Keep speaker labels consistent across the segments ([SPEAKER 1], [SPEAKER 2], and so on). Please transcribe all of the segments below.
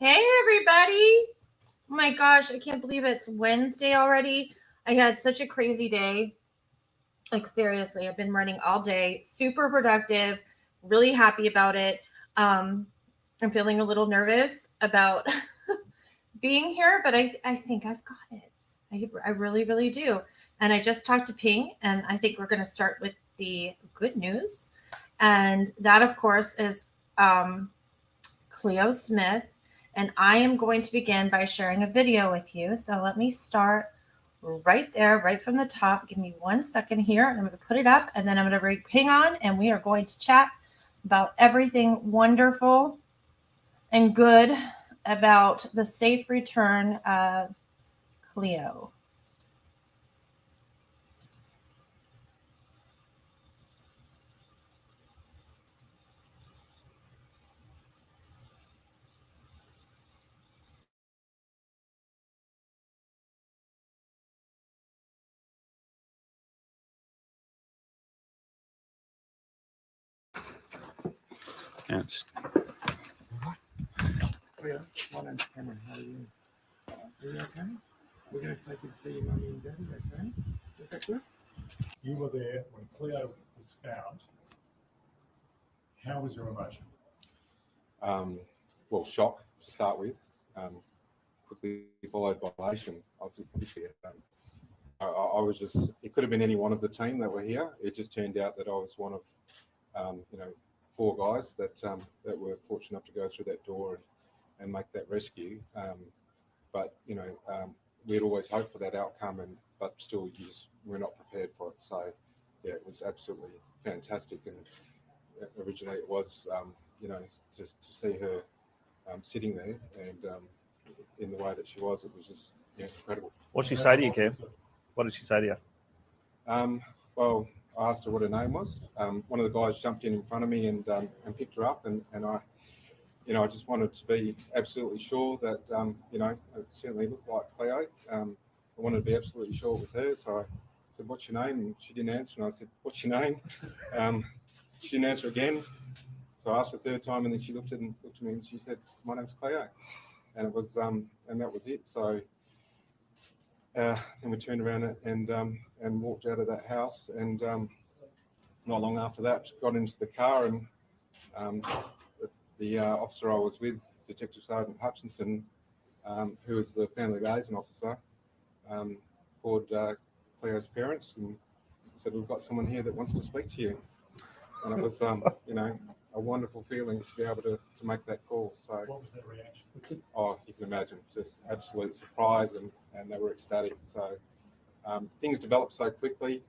[SPEAKER 1] Hey, everybody. Oh my gosh, I can't believe it's Wednesday already. I had such a crazy day. Like, seriously, I've been running all day, super productive, really happy about it. I'm feeling a little nervous about being here, but I think I've got it. I really, really do. And I just talked to Ping, and I think we're going to start with the good news. And that, of course, is Cleo Smith, and I am going to begin by sharing a video with you. So let me start right there, right from the top. Give me 1 second here. I'm going to put it up, and then I'm going to bring Ping on, and we are going to chat about everything wonderful and good about the safe return of Cleo.
[SPEAKER 2] Yes.
[SPEAKER 3] Cleo, my name's Cameron. How are you? Are you okay? We're going to take you to see your mummy and daddy, okay? Is that good?
[SPEAKER 4] You were there when Cleo was found. How was your emotion?
[SPEAKER 3] Well, shock to start with, quickly followed by elation. Obviously, I was just, it could have been any one of the team that were here. It just turned out that I was one of, 4 guys that were fortunate enough to go through that door and make that rescue. But we had always hoped for that outcome, but still, we're not prepared for it. So, yeah, it was absolutely fantastic. And originally, it was, to see her sitting there and in the way that she was, it was just incredible.
[SPEAKER 2] What did she say to you, Kev? What did she say to you?
[SPEAKER 3] Well, I asked her what her name was. One of the guys jumped in front of me and picked her up, and I. I just wanted to be absolutely sure that, it certainly looked like Cleo. I wanted to be absolutely sure it was her. So I said, "What's your name?" And she didn't answer. And I said, "What's your name?" She didn't answer again. So I asked her a third time, and then she looked at me and she said, "My name's Cleo." And it was, and that was it. So then we turned around and walked out of that house. And not long after that, got into the car, and the officer I was with, Detective Sergeant Hutchinson, who was the family liaison officer, called Cleo's parents and said, "We've got someone here that wants to speak to you." And it was, a wonderful feeling to be able to make that call. So,
[SPEAKER 4] what was their reaction?
[SPEAKER 3] Oh, you can imagine, just absolute surprise, and they were ecstatic. So things developed so quickly.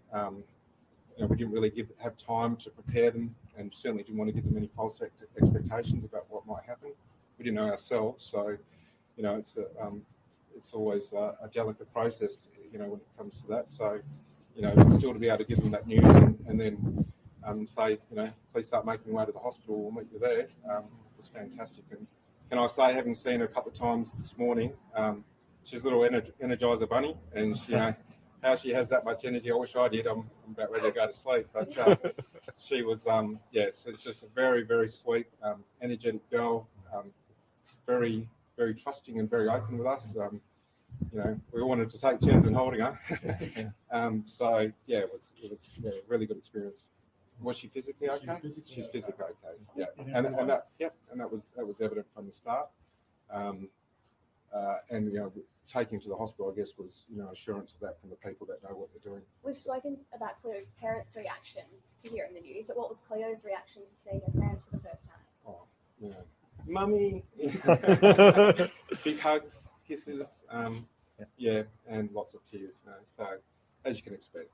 [SPEAKER 3] We didn't really have time to prepare them, and certainly didn't want to give them any false expectations about what might happen. We didn't know ourselves, so it's always a delicate process, when it comes to that. So, still to be able to give them that news and then say, please start making your way to the hospital. We'll meet you there. Was fantastic. And can I say, having seen her a couple of times this morning, she's a little Energizer bunny, and she, how she has that much energy. I wish I did. I'm about ready to go to sleep. But she was, so it's just a very, very sweet, energetic girl, very, very trusting and very open with us. We all wanted to take turns in holding her. So yeah, it was a really good experience. Was she physically okay? She's physically okay. Yeah, and that was evident from the start. And taking to the hospital, I guess, was assurance of that from the people that know what they're doing.
[SPEAKER 5] We've spoken about Cleo's parents' reaction to hearing the news, but what was Cleo's reaction to seeing her parents for the first time?
[SPEAKER 3] Oh, mummy, big hugs, kisses, and lots of tears. So as you can expect,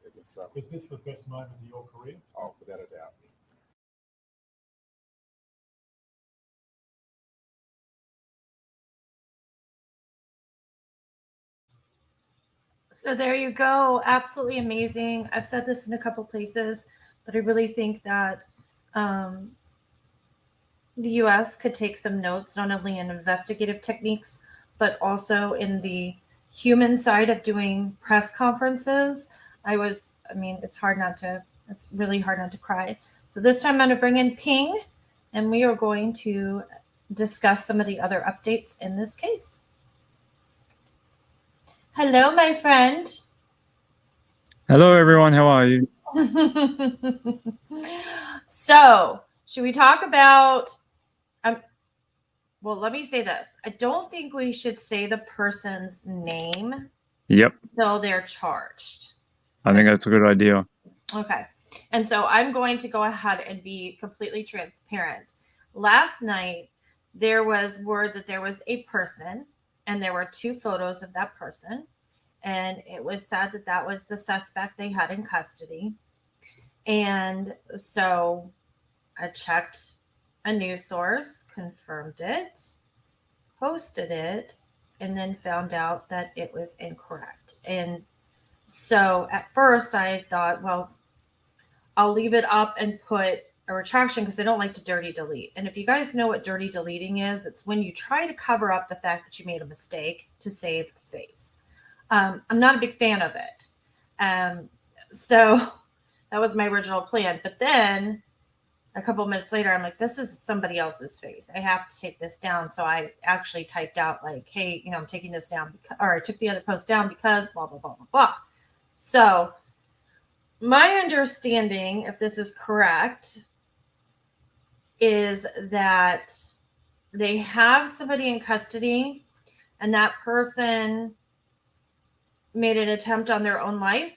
[SPEAKER 3] it was.
[SPEAKER 4] Was this the best moment of your career?
[SPEAKER 3] Oh, without a doubt.
[SPEAKER 1] So there you go. Absolutely amazing. I've said this in a couple places, but I really think that the U.S. could take some notes, not only in investigative techniques, but also in the human side of doing press conferences. It's really hard not to cry. So this time I'm going to bring in Ping, and we are going to discuss some of the other updates in this case. Hello, my friend.
[SPEAKER 6] Hello, everyone. How are you?
[SPEAKER 1] So, should we talk about? Well, let me say this. I don't think we should say the person's name
[SPEAKER 6] Yep,
[SPEAKER 1] until they're charged.
[SPEAKER 6] I think that's a good idea.
[SPEAKER 1] Okay. And so I'm going to go ahead and be completely transparent. Last night, there was word that there was a person, and there were 2 photos of that person. And it was said that that was the suspect they had in custody. And so I checked a news source, confirmed it, posted it, and then found out that it was incorrect. And so at first I thought, well, I'll leave it up and put a retraction because I don't like to dirty delete. And if you guys know what dirty deleting is, it's when you try to cover up the fact that you made a mistake to save face. I'm not a big fan of it. So that was my original plan. But then a couple of minutes later, I'm like, this is somebody else's face. I have to take this down. So I actually typed out like, hey, I'm taking this down, or I took the other post down because blah, blah, blah, blah, blah. So my understanding, if this is correct, is that they have somebody in custody and that person made an attempt on their own life.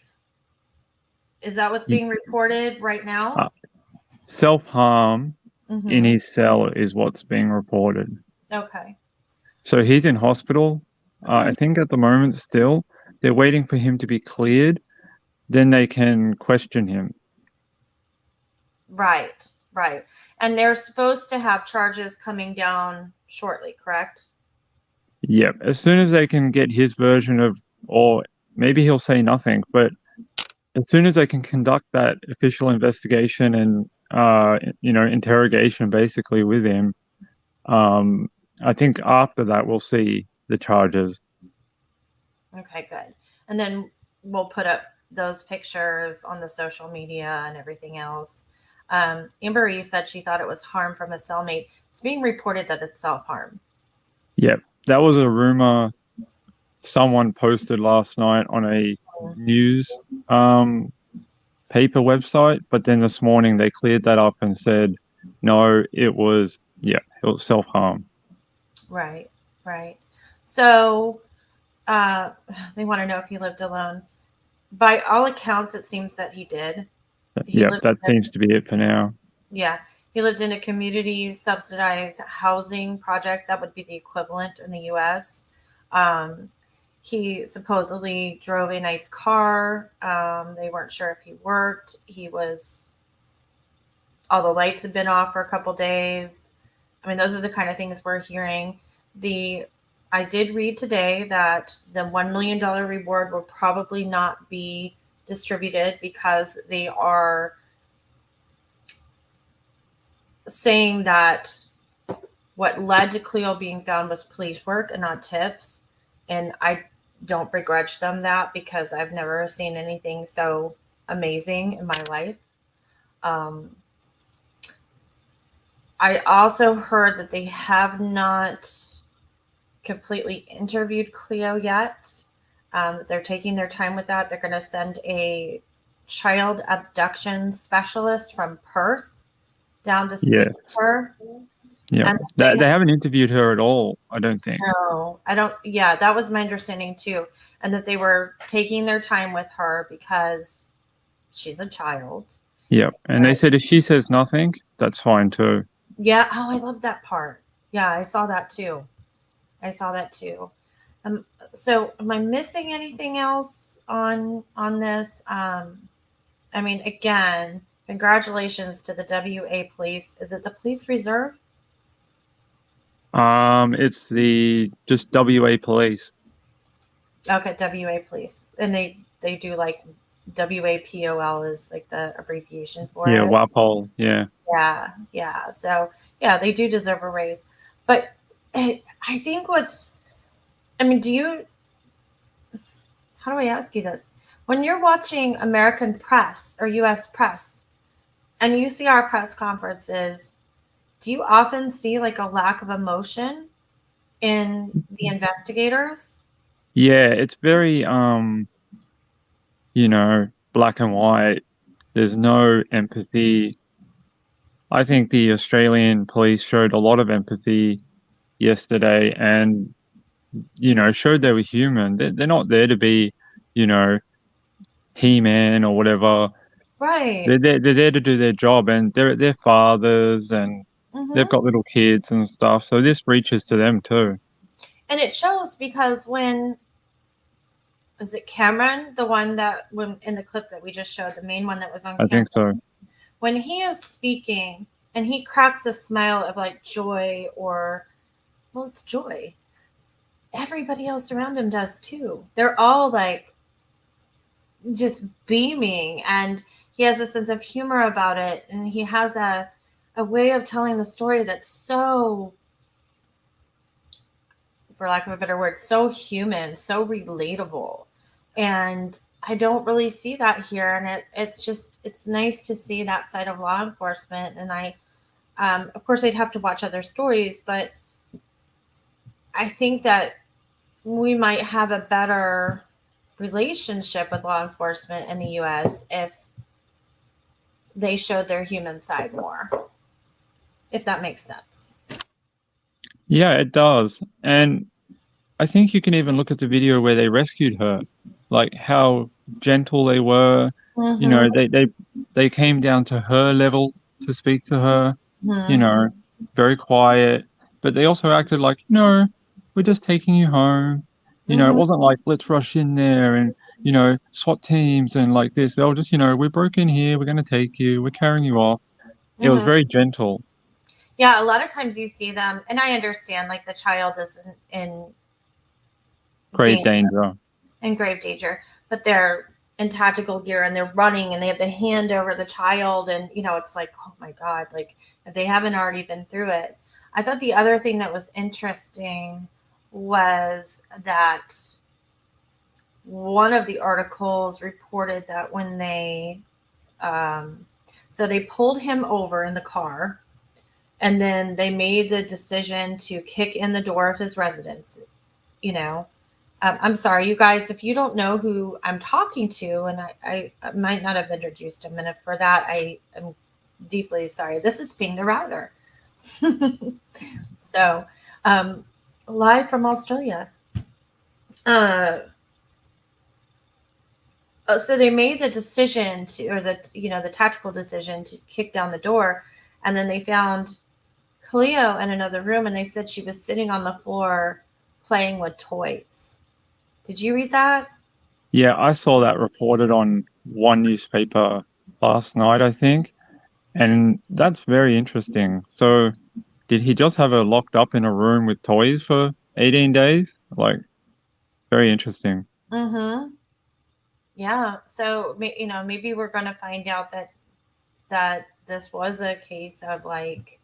[SPEAKER 1] Is that what's being reported right now?
[SPEAKER 6] Self-harm
[SPEAKER 1] Mm-hmm.
[SPEAKER 6] in his cell is what's being reported.
[SPEAKER 1] Okay.
[SPEAKER 6] So he's in hospital. I think at the moment still, they're waiting for him to be cleared. Then they can question him.
[SPEAKER 1] Right. And they're supposed to have charges coming down shortly, correct?
[SPEAKER 6] Yep. As soon as they can get his version of, or maybe he'll say nothing, but as soon as they can conduct that official investigation and, interrogation basically with him, I think after that we'll see the charges.
[SPEAKER 1] Okay, good. And then we'll put up those pictures on the social media and everything else. Amber Eve said she thought it was harm from a cellmate. It's being reported that it's self-harm.
[SPEAKER 6] Yep. That was a rumor someone posted last night on a news paper website, but then this morning they cleared that up and said, no, it was self-harm.
[SPEAKER 1] Right. So they want to know if he lived alone. By all accounts, it seems that he did.
[SPEAKER 6] That seems to be it for now.
[SPEAKER 1] Yeah. He lived in a community subsidized housing project. That would be the equivalent in the U.S. He supposedly drove a nice car. They weren't sure if he worked. All the lights had been off for a couple days. I mean, those are the kind of things we're hearing. I did read today that the $1 million reward will probably not be distributed because they are saying that what led to Cleo being found was police work and not tips. And I don't begrudge them that because I've never seen anything so amazing in my life. I also heard that they have not completely interviewed Cleo yet. They're taking their time with that. They're going to send a child abduction specialist from Perth down to speak to her.
[SPEAKER 6] Yeah, they haven't interviewed her at all, I don't think.
[SPEAKER 1] No, I don't. Yeah, that was my understanding too. And that they were taking their time with her because she's a child.
[SPEAKER 6] Yep. And they said if she says nothing, that's fine too.
[SPEAKER 1] Yeah. Oh, I love that part. Yeah, I saw that too. So am I missing anything else on this? I mean, again, congratulations to the WA police. Is it the police reserve?
[SPEAKER 6] It's just WA police.
[SPEAKER 1] Okay, WA police. And they do like WAPOL is like the abbreviation for it.
[SPEAKER 6] Yeah, WAPOL. Yeah.
[SPEAKER 1] Yeah. So yeah, they do deserve a raise. But I think how do I ask you this? When you're watching American press or US press and you see our press conferences, do you often see like a lack of emotion in the investigators?
[SPEAKER 6] Yeah, it's very black and white. There's no empathy. I think the Australian police showed a lot of empathy yesterday and, showed they were human. They're not there to be, He-Man or whatever.
[SPEAKER 1] Right.
[SPEAKER 6] They're there to do their job, and they're fathers, and they've got little kids and stuff. So this reaches to them too.
[SPEAKER 1] And it shows because was it Cameron, the one that when in the clip that we just showed, the main one that was on
[SPEAKER 6] I think so.
[SPEAKER 1] when he is speaking and he cracks a smile of like joy or, well, it's joy. Everybody else around him does too. They're all like just beaming, and he has a sense of humor about it. And he has a way of telling the story that's so, for lack of a better word, so human, so relatable. And I don't really see that here. And it's nice to see that side of law enforcement. And I, of course, I'd have to watch other stories, but I think that we might have a better relationship with law enforcement in the U.S. if they showed their human side more, if that makes sense.
[SPEAKER 6] Yeah, it does. And I think you can even look at the video where they rescued her, like how gentle they were. They came down to her level to speak to her, very quiet, but they also acted like, we're just taking you home. It wasn't like, let's rush in there and, SWAT teams and like this. They were just, we're broken here. We're going to take you. We're carrying you off. It was very gentle.
[SPEAKER 1] Yeah, a lot of times you see them, and I understand, like the child is in
[SPEAKER 6] grave danger.
[SPEAKER 1] In grave danger, but they're in tactical gear and they're running and they have the hand over the child, and it's like, oh my God, like if they haven't already been through it. I thought the other thing that was interesting was that one of the articles reported that when they so they pulled him over in the car, and then they made the decision to kick in the door of his residence. I'm sorry, you guys, if you don't know who I'm talking to, and I might not have introduced him, and if for that, I am deeply sorry. This is Ping the Router. So, live from Australia. So they made the decision the tactical decision to kick down the door, and then they found Cleo in another room, and they said she was sitting on the floor playing with toys. Did you read that?
[SPEAKER 6] Yeah, I saw that reported on one newspaper last night, I think. And that's very interesting. So did he just have her locked up in a room with toys for 18 days? Like, very interesting.
[SPEAKER 1] Yeah. So, maybe we're going to find out that this was a case of like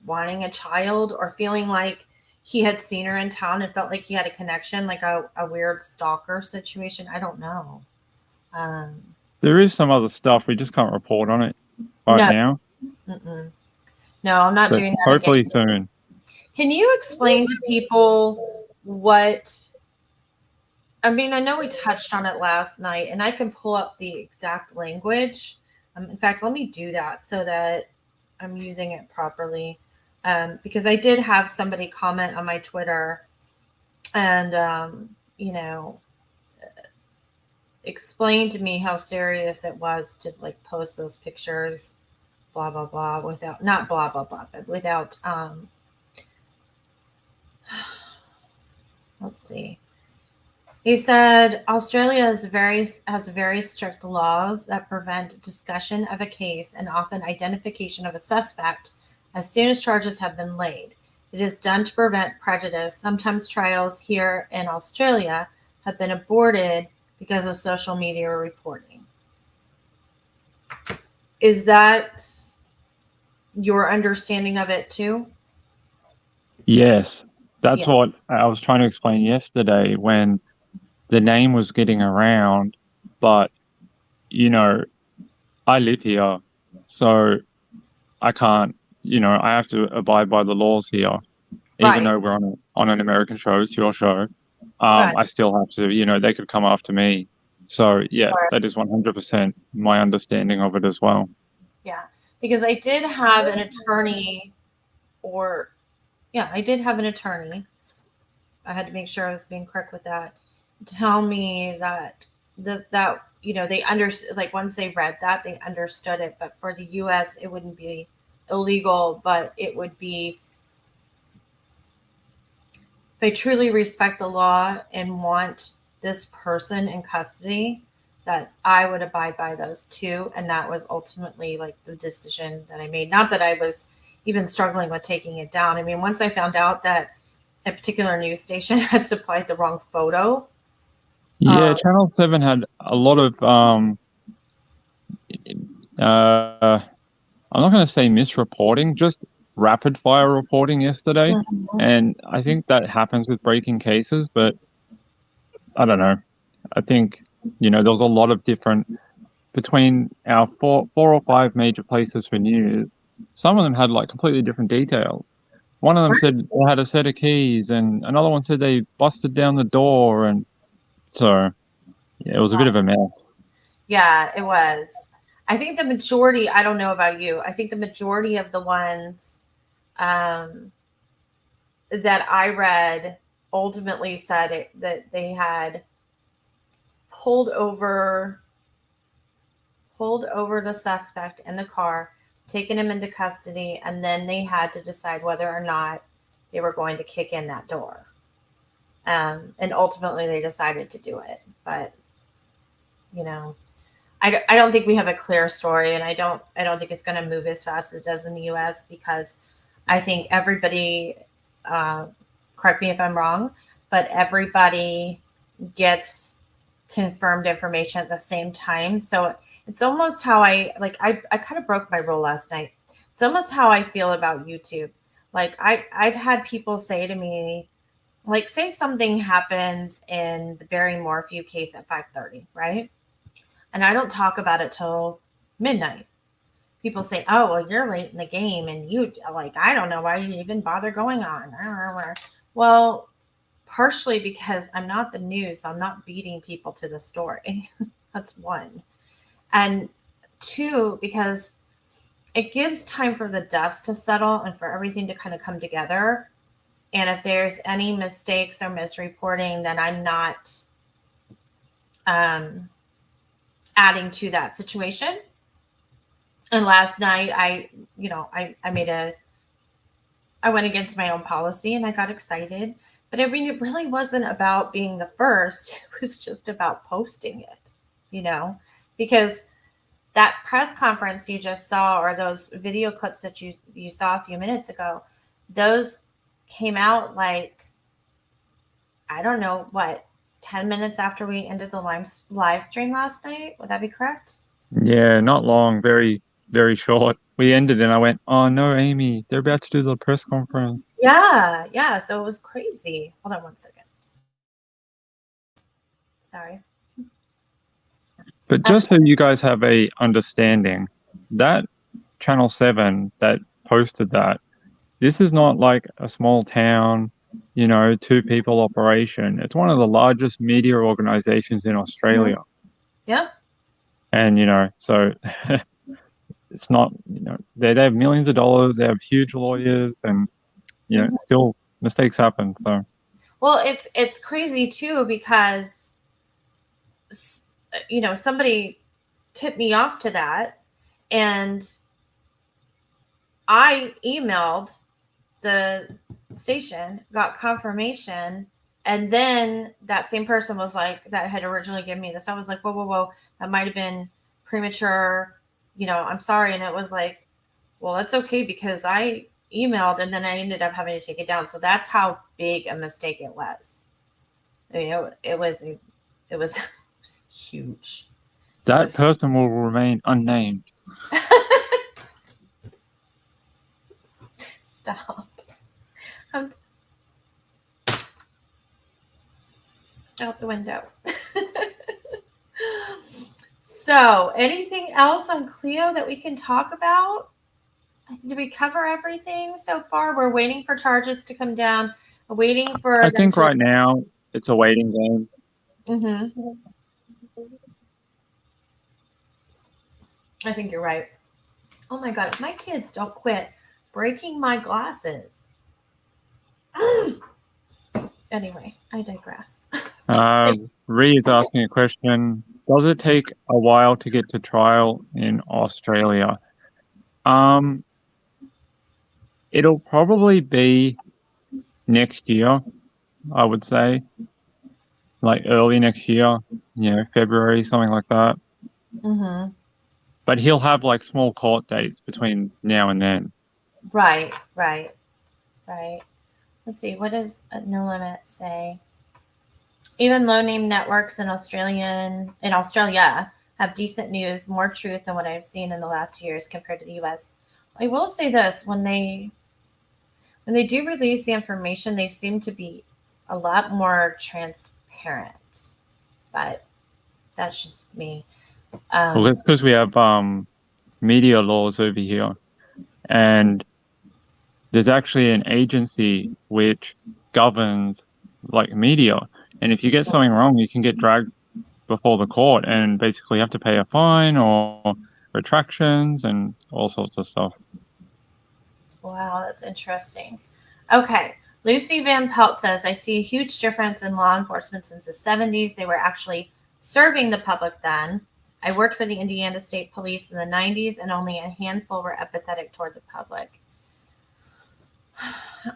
[SPEAKER 1] wanting a child, or feeling like he had seen her in town and felt like he had a connection, like a weird stalker situation. I don't know.
[SPEAKER 6] There is some other stuff. We just can't report on it now.
[SPEAKER 1] No, I'm not doing that.
[SPEAKER 6] Hopefully soon.
[SPEAKER 1] Can you explain to people what, I mean, I know we touched on it last night, and I can pull up the exact language. In fact, let me do that so that I'm using it properly. Because I did have somebody comment on my Twitter and, explain to me how serious it was to like post those pictures, blah, blah, blah, not blah, blah, blah, but without, let's see. He said, Australia has very strict laws that prevent discussion of a case and often identification of a suspect as soon as charges have been laid. It is done to prevent prejudice. Sometimes trials here in Australia have been aborted because of social media reporting. Is that your understanding of it too?
[SPEAKER 6] Yes. That's what I was trying to explain yesterday when the name was getting around. But, I live here, so I can't I have to abide by the laws here,
[SPEAKER 1] Right.
[SPEAKER 6] even though we're on an American show. It's your show.
[SPEAKER 1] Right.
[SPEAKER 6] I still have to. They could come after me. So yeah,
[SPEAKER 1] Sure.
[SPEAKER 6] that is 100% my understanding of it as well.
[SPEAKER 1] Yeah, because I did have an attorney, I did have an attorney. I had to make sure I was being correct with that. Tell me that they understood, like once they read that, they understood it. But for the U.S., it wouldn't be illegal, but it would be, if I truly respect the law and want this person in custody, that I would abide by those too. And that was ultimately like the decision that I made. Not that I was even struggling with taking it down. I mean, once I found out that a particular news station had supplied the wrong photo.
[SPEAKER 6] Yeah, Channel 7 had a lot of I'm not going to say misreporting, just rapid fire reporting yesterday.
[SPEAKER 1] Mhm.
[SPEAKER 6] And I think that happens with breaking cases, but I don't know. I think, there was a lot of different between our four or five major places for news. Some of them had like completely different details. One of them said they had a set of keys, and another one said they busted down the door. And so, yeah, it was a bit of a mess.
[SPEAKER 1] Yeah, it was. I think the majority, I don't know about you, I think the majority of the ones that I read ultimately said that they had pulled over the suspect in the car, taken him into custody, and then they had to decide whether or not they were going to kick in that door. And ultimately they decided to do it. But, I don't think we have a clear story, and I don't think it's going to move as fast as it does in the U.S. because I think everybody, correct me if I'm wrong, but everybody gets confirmed information at the same time. So it's almost how I kind of broke my rule last night. It's almost how I feel about YouTube. Like I've had people say to me, like, say something happens in the Barry Morphew case at 5:30, right? And I don't talk about it till midnight. People say, "Oh, well, you're late in the game, and I don't know why you even bother going on." Well, partially because I'm not the news, so I'm not beating people to the story. That's one. And two, because it gives time for the dust to settle and for everything to kind of come together. And if there's any mistakes or misreporting, then I'm not adding to that situation. And last night I went against my own policy and I got excited. But I mean, it really wasn't about being the first. It was just about posting it, because that press conference you just saw, or those video clips that you saw a few minutes ago, those came out like, I don't know, 10 minutes after we ended the live stream last night. Would that be correct?
[SPEAKER 6] Yeah, not long, very, very short. We ended and I went, "Oh no, Amy, they're about to do the press conference."
[SPEAKER 1] Yeah. So it was crazy. Hold on one second. Sorry.
[SPEAKER 6] But just so you guys have a understanding, that Channel 7 that posted that, this is not like a small town, 2-people operation. It's one of the largest media organizations in Australia.
[SPEAKER 1] Yeah.
[SPEAKER 6] And, so it's not, they have millions of dollars, they have huge lawyers, and, still mistakes happen. So,
[SPEAKER 1] well, it's crazy too, because, somebody tipped me off to that, and I emailed the station, got confirmation, and then that same person was like, that had originally given me this, I was like, whoa, that might have been premature, I'm sorry. And it was like, well, that's okay, because I emailed and then I ended up having to take it down. So that's how big a mistake it was. I mean, it was huge.
[SPEAKER 6] that person will remain unnamed.
[SPEAKER 1] Stop. Out the window. So, anything else on Cleo that we can talk about? Did we cover everything so far? We're waiting for charges to come down. We're waiting for
[SPEAKER 6] I
[SPEAKER 1] them
[SPEAKER 6] think
[SPEAKER 1] to.
[SPEAKER 6] right now it's a waiting game.
[SPEAKER 1] Mm-hmm. I think you're right. Oh my God, if my kids don't quit breaking my glasses. Anyway, I digress.
[SPEAKER 6] Ree is asking a question. Does it take a while to get to trial in Australia? It'll probably be next year, I would say. Like early next year, February, something like that.
[SPEAKER 1] Mm-hmm.
[SPEAKER 6] But he'll have like small court dates between now and then.
[SPEAKER 1] Right. Let's see. What does No Limit say? Even low-name networks in Australia have decent news, more truth than what I've seen in the last few years compared to the U.S. I will say this: when they do release the information, they seem to be a lot more transparent. But that's just me.
[SPEAKER 6] Well, it's because we have media laws over here, and there's actually an agency which governs like media. And if you get something wrong, you can get dragged before the court and basically have to pay a fine or retractions and all sorts of stuff.
[SPEAKER 1] Wow, that's interesting. Okay. Lucy Van Pelt says, I see a huge difference in law enforcement since the 70s. They were actually serving the public then. I worked for the Indiana State Police in the 90s, and only a handful were empathetic toward the public.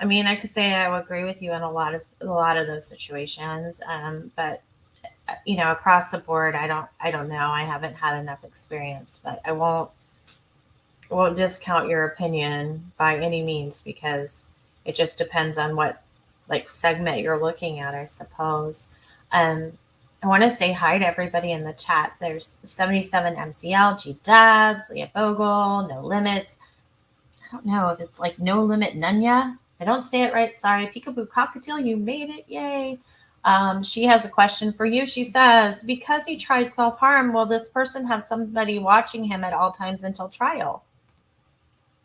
[SPEAKER 1] I mean, I could say I would agree with you in a lot of those situations, but across the board, I don't know. I haven't had enough experience, but I won't discount your opinion by any means, because it just depends on what segment you're looking at, I suppose. I want to say hi to everybody in the chat. There's 77 MCL, G Dubs, Leah Bogle, No Limits. I don't know if it's like No Limit Nunya. I don't say it right. Sorry. Peekaboo Cockatiel, you made it. Yay. She has a question for you. She says, because he tried self-harm, will this person have somebody watching him at all times until trial?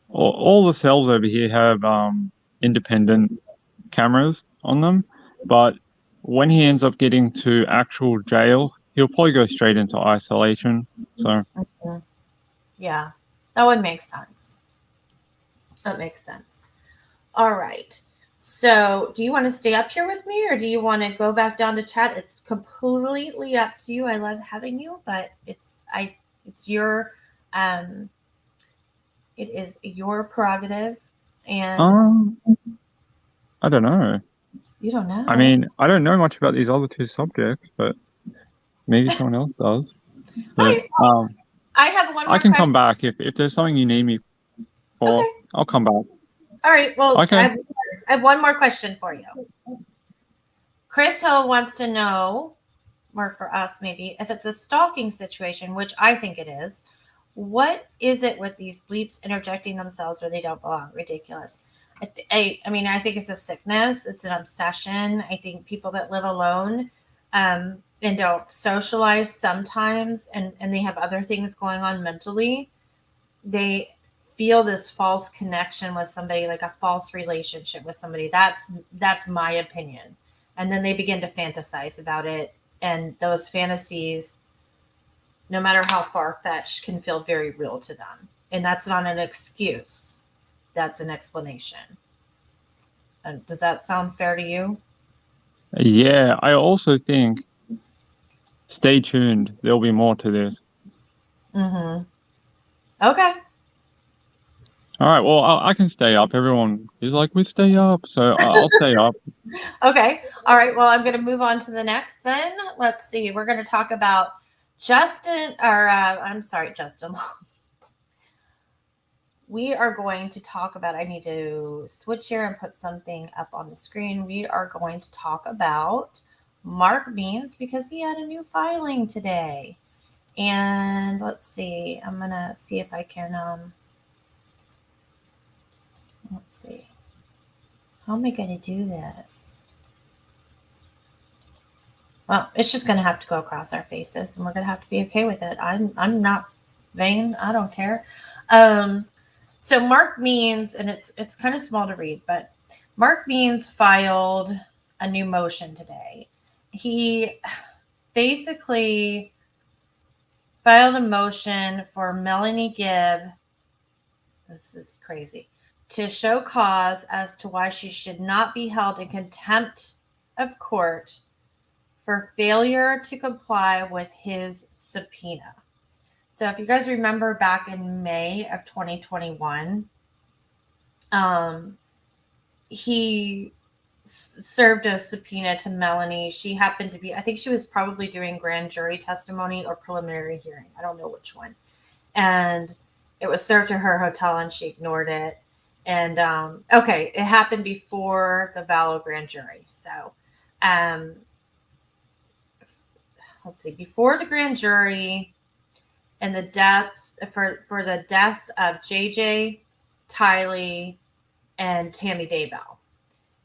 [SPEAKER 6] All the cells over here have independent cameras on them, but when he ends up getting to actual jail, he'll probably go straight into isolation. So
[SPEAKER 1] yeah, that would make sense. That makes sense. All right. So do you want to stay up here with me, or do you want to go back down to chat? It's completely up to you. I love having you, but it's your it is your prerogative. And
[SPEAKER 6] I don't know.
[SPEAKER 1] You don't know?
[SPEAKER 6] I mean, I don't know much about these other two subjects, but maybe someone else does. But,
[SPEAKER 1] I have one more
[SPEAKER 6] I can
[SPEAKER 1] question.
[SPEAKER 6] come back if there's something you need me for. Okay. I'll come back.
[SPEAKER 1] All right. Well,
[SPEAKER 6] okay.
[SPEAKER 1] I have one more question for you. Chris Hill wants to know, or for us maybe, if it's a stalking situation, which I think it is. What is it with these bleeps interjecting themselves where they don't belong? Ridiculous. I mean, I think it's a sickness. It's an obsession. I think people that live alone and don't socialize sometimes, and they have other things going on mentally, they feel this false connection with somebody, like a false relationship with somebody. That's my opinion. And then they begin to fantasize about it. And those fantasies, no matter how far-fetched, can feel very real to them. And that's not an excuse. That's an explanation. And does that sound fair to you?
[SPEAKER 6] Yeah, I also think, stay tuned. There'll be more to this.
[SPEAKER 1] Mm-hmm. Okay.
[SPEAKER 6] All right, well, I can stay up. Everyone is like, we stay up, so I'll stay up.
[SPEAKER 1] Okay. All right, well, I'm going to move on to the next then. Let's see. We're going to talk about Justin Long. We are going to talk about, I need to switch here and put something up on the screen. We are going to talk about Mark Beans because he had a new filing today. And let's see, I'm going to see if I can, let's see. How am I going to do this? Well, it's just going to have to go across our faces, and we're going to have to be okay with it. I'm not vain. I don't care. So Mark Means, and it's kind of small to read, but Mark Means filed a new motion today. He basically filed a motion for Melanie Gibb. This is crazy. To show cause as to why she should not be held in contempt of court for failure to comply with his subpoena. So if you guys remember back in May of 2021, he served a subpoena to Melanie. She happened to be, I think she was probably doing grand jury testimony or preliminary hearing. I don't know which one. And it was served to her hotel and she ignored it. And okay, it happened before the Vallow grand jury. So let's see, before the grand jury and the deaths for the deaths of JJ, Tylee, and Tammy Daybell.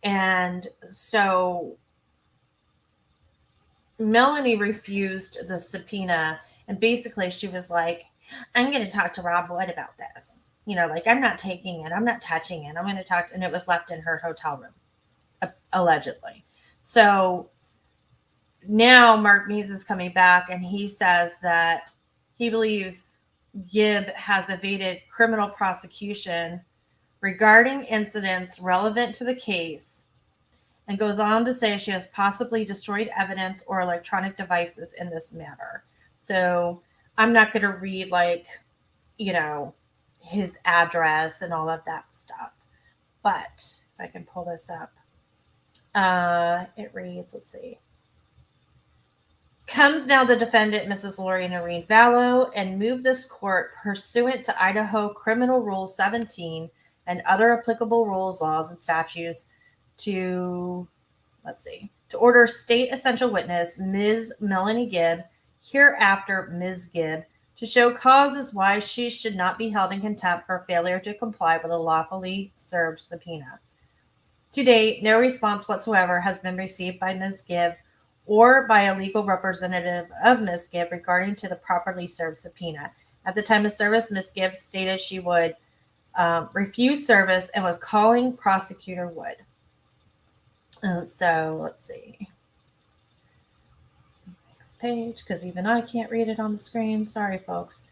[SPEAKER 1] And so Melanie refused the subpoena, and basically she was like, I'm going to talk to Rob Wood about this. You know, like, I'm not taking it. I'm not touching it. I'm going to talk. And it was left in her hotel room, allegedly. So now Mark Means is coming back, and he says that he believes Gibb has evaded criminal prosecution regarding incidents relevant to the case, and goes on to say she has possibly destroyed evidence or electronic devices in this matter. So I'm not going to read, like, you know, his address and all of that stuff. But if I can pull this up, it reads, let's see. Comes now the defendant, Mrs. Lori Vallow, and move this court pursuant to Idaho Criminal Rule 17 and other applicable rules, laws, and statutes to, let's see, to order state essential witness, Ms. Melanie Gibb, hereafter Ms. Gibb, to show causes why she should not be held in contempt for failure to comply with a lawfully served subpoena. To date, no response whatsoever has been received by Ms. Gibb or by a legal representative of Ms. Gibb regarding to the properly served subpoena. At the time of service, Ms. Gibb stated she would refuse service and was calling Prosecutor Wood. So let's see. Next page, because even I can't read it on the screen. Sorry, folks.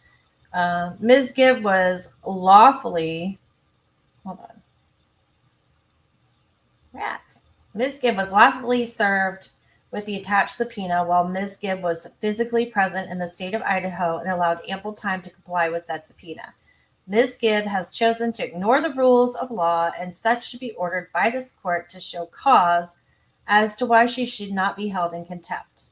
[SPEAKER 1] Ms. Gibb was lawfully, hold on. Rats. Ms. Gibb was lawfully served with the attached subpoena while Ms. Gibb was physically present in the state of Idaho and allowed ample time to comply with said subpoena. Ms. Gibb has chosen to ignore the rules of law, and such should be ordered by this court to show cause as to why she should not be held in contempt.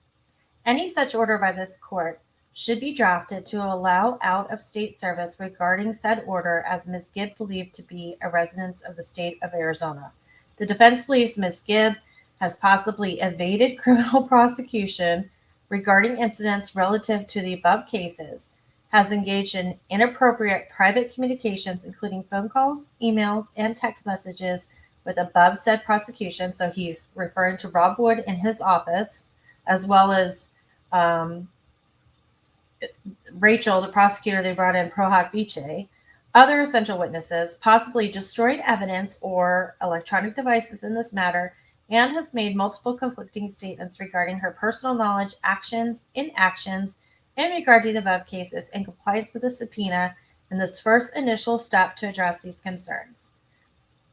[SPEAKER 1] Any such order by this court should be drafted to allow out of state service regarding said order as Ms. Gibb believed to be a resident of the state of Arizona. The defense believes Ms. Gibb has possibly evaded criminal prosecution regarding incidents relative to the above cases, has engaged in inappropriate private communications, including phone calls, emails, and text messages with above said prosecution. So he's referring to Rob Wood in his office, as well as Rachel, the prosecutor they brought in, pro hoc vice, other essential witnesses, possibly destroyed evidence or electronic devices in this matter, and has made multiple conflicting statements regarding her personal knowledge, actions, inactions in regard to the above cases in compliance with the subpoena in this first initial step to address these concerns.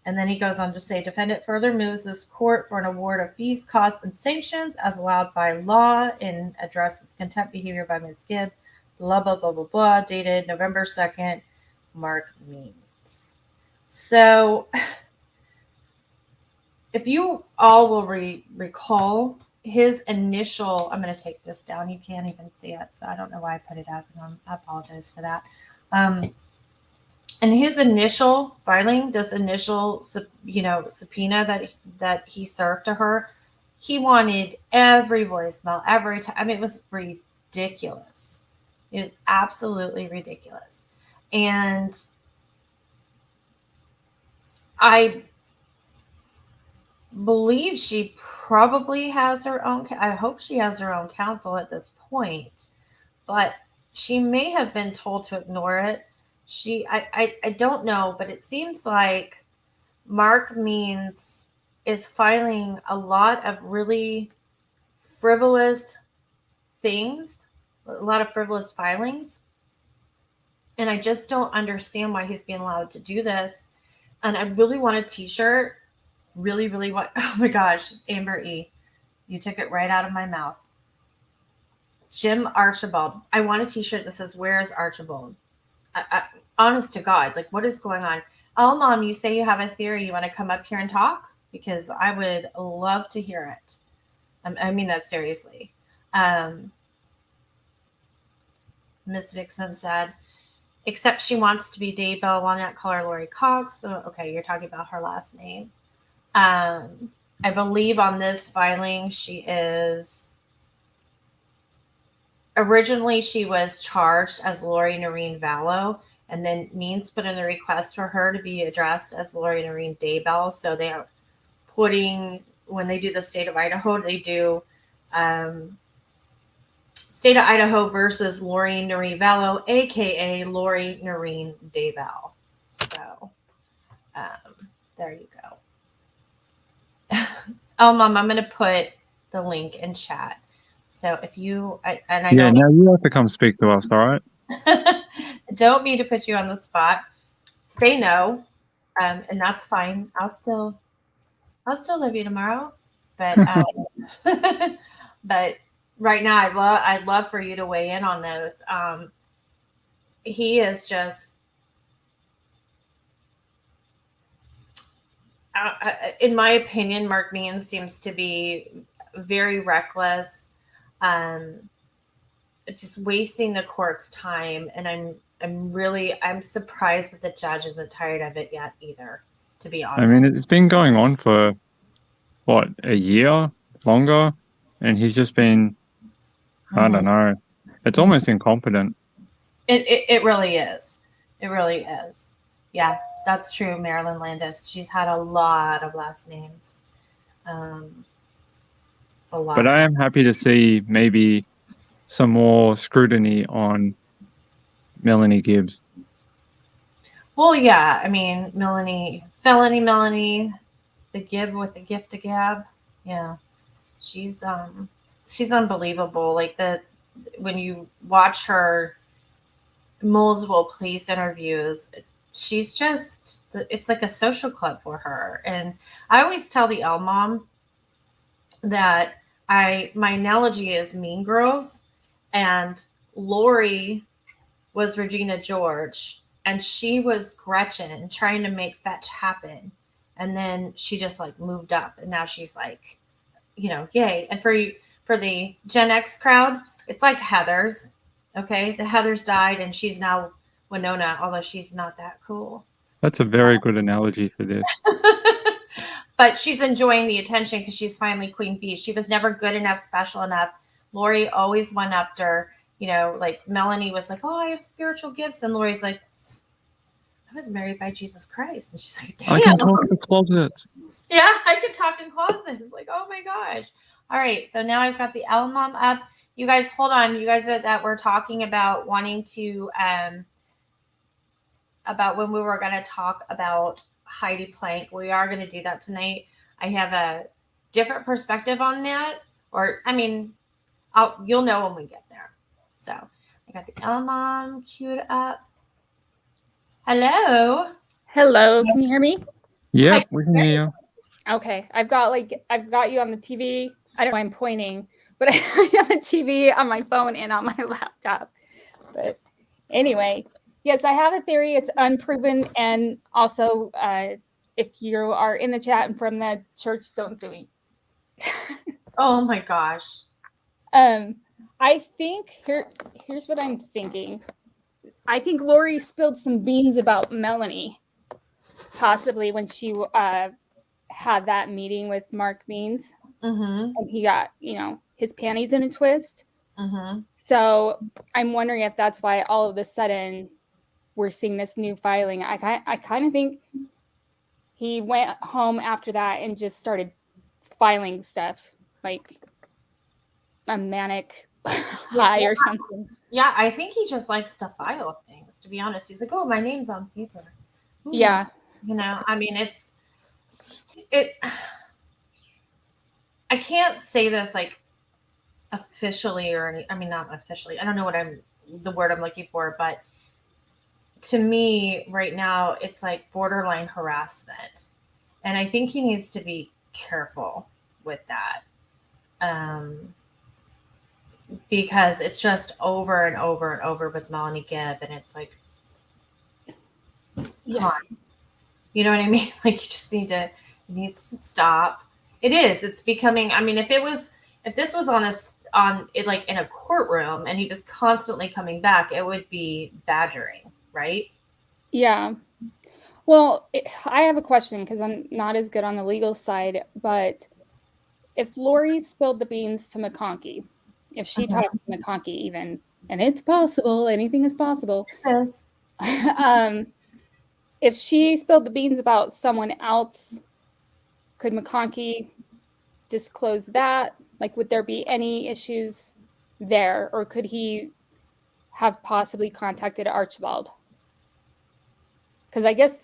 [SPEAKER 1] And then he goes on to say, defendant further moves this court for an award of fees, costs, and sanctions as allowed by law and addresses contempt behavior by Ms. Gibb, blah, blah, blah, blah, blah, dated November 2nd, Mark Means. So if you all will recall his initial, I'm going to take this down. You can't even see it, so I don't know why I put it up. I apologize for that. And his initial filing, this initial, subpoena that he served to her, he wanted every voicemail, every time. I mean, it was ridiculous. It was absolutely ridiculous. And I believe she probably has her own, I hope she has her own counsel at this point, but she may have been told to ignore it. I don't know, but it seems like Mark Means is filing a lot of really frivolous things, a lot of frivolous filings. And I just don't understand why he's being allowed to do this. And I really want a t-shirt. Really, really want. Oh my gosh, Amber E. You took it right out of my mouth. Jim Archibald. I want a t-shirt that says, "Where is Archibald?" Honest to God, like, what is going on? Oh, Mom, you say you have a theory. You want to come up here and talk? Because I would love to hear it. I mean that seriously. Miss Vixen said, except she wants to be Daybell. Why not call her Lori Cox? Oh, okay, you're talking about her last name. I believe on this filing, she is... Originally, she was charged as Lori Noreen Vallow, and then Means put in the request for her to be addressed as Lori Noreen Daybell. So they are putting, when they do the state of Idaho, they do state of Idaho versus Lori Noreen Vallow, aka Lori Noreen Daybell. So there you go. Oh, Mom, I'm going to put the link in chat. So if you, I
[SPEAKER 6] Yeah,
[SPEAKER 1] don't,
[SPEAKER 6] now you have to come speak to us, all right?
[SPEAKER 1] don't mean to put you on the spot. Say no, and that's fine. I'll still love you tomorrow, but but right now I'd love for you to weigh in on those. He is just, in my opinion, Mark Means seems to be very reckless, just wasting the court's time, and I'm surprised that the judge isn't tired of it yet either, to be honest.
[SPEAKER 6] I mean, it's been going on for, what, a year longer? And he's just been, I don't know. It's almost incompetent.
[SPEAKER 1] It really is. It really is. Yeah, that's true. Marilyn Landis. She's had a lot of last names. A lot.
[SPEAKER 6] But I am happy to see maybe some more scrutiny on Melanie Gibbs.
[SPEAKER 1] Well, yeah. I mean, Felony Melanie, the Gibb with the gift of gab. Yeah, she's unbelievable. Like, when you watch her multiple police interviews, she's just, it's like a social club for her. And I always tell the L Mom that my analogy is Mean Girls, and Lori was Regina George, and she was Gretchen trying to make fetch happen. And then she just like moved up, and now she's like, yay. And for the Gen X crowd, it's like Heather's. Okay, the Heather's died, and she's now Winona, although she's not that cool.
[SPEAKER 6] That's a very good analogy for this.
[SPEAKER 1] But she's enjoying the attention because she's finally Queen Bee. She was never good enough, special enough. Lori always one-upped her. Like Melanie was like, oh, I have spiritual gifts. And Lori's like, I was married by Jesus Christ. And she's like, damn.
[SPEAKER 6] I can talk to closets.
[SPEAKER 1] Yeah, I can talk in closets. Like, oh my gosh. All right. So now I've got the L Mom up. You guys, hold on. You guys that were talking about wanting to, about when we were going to talk about Heidi Plank. We are going to do that tonight. I have a different perspective on that. Or, I mean, you'll know when we get there. So I got the L Mom queued up. Hello.
[SPEAKER 7] Hello, can you hear me?
[SPEAKER 6] Yep, we can hear you.
[SPEAKER 7] Okay, I've got you on the TV. I don't know why I'm pointing, but I have the TV on my phone and on my laptop. But anyway, yes, I have a theory. It's unproven, and also, if you are in the chat and from the church, don't sue me.
[SPEAKER 1] Oh my gosh.
[SPEAKER 7] I think here's what I'm thinking. I think Lori spilled some beans about Melanie, possibly when she had that meeting with Mark Means, and he got his panties in a twist. So I'm wondering if that's why all of a sudden we're seeing this new filing. I kind of think he went home after that and just started filing stuff like a manic high or something.
[SPEAKER 1] Yeah, I think he just likes to file things, to be honest. He's like, oh, my name's on paper. Ooh.
[SPEAKER 7] Yeah.
[SPEAKER 1] You know, I mean, it, I can't say this like officially or any, I mean, not officially. I don't know the word I'm looking for, but to me right now, it's like borderline harassment. And I think he needs to be careful with that. Because it's just over and over and over with Melanie Gibb, and it's like, come on. You know what I mean? Like, you just it needs to stop. It's becoming, I mean, if this was on it, like in a courtroom and he was constantly coming back, it would be badgering, right?
[SPEAKER 7] Yeah. Well, I have a question because I'm not as good on the legal side, but if Lori spilled the beans to McConkey, if she talked to McConkey even, and it's possible, anything is possible.
[SPEAKER 1] Yes.
[SPEAKER 7] If she spilled the beans about someone else, could McConkey disclose that? Like, would there be any issues there, or could he have possibly contacted Archibald? Because I guess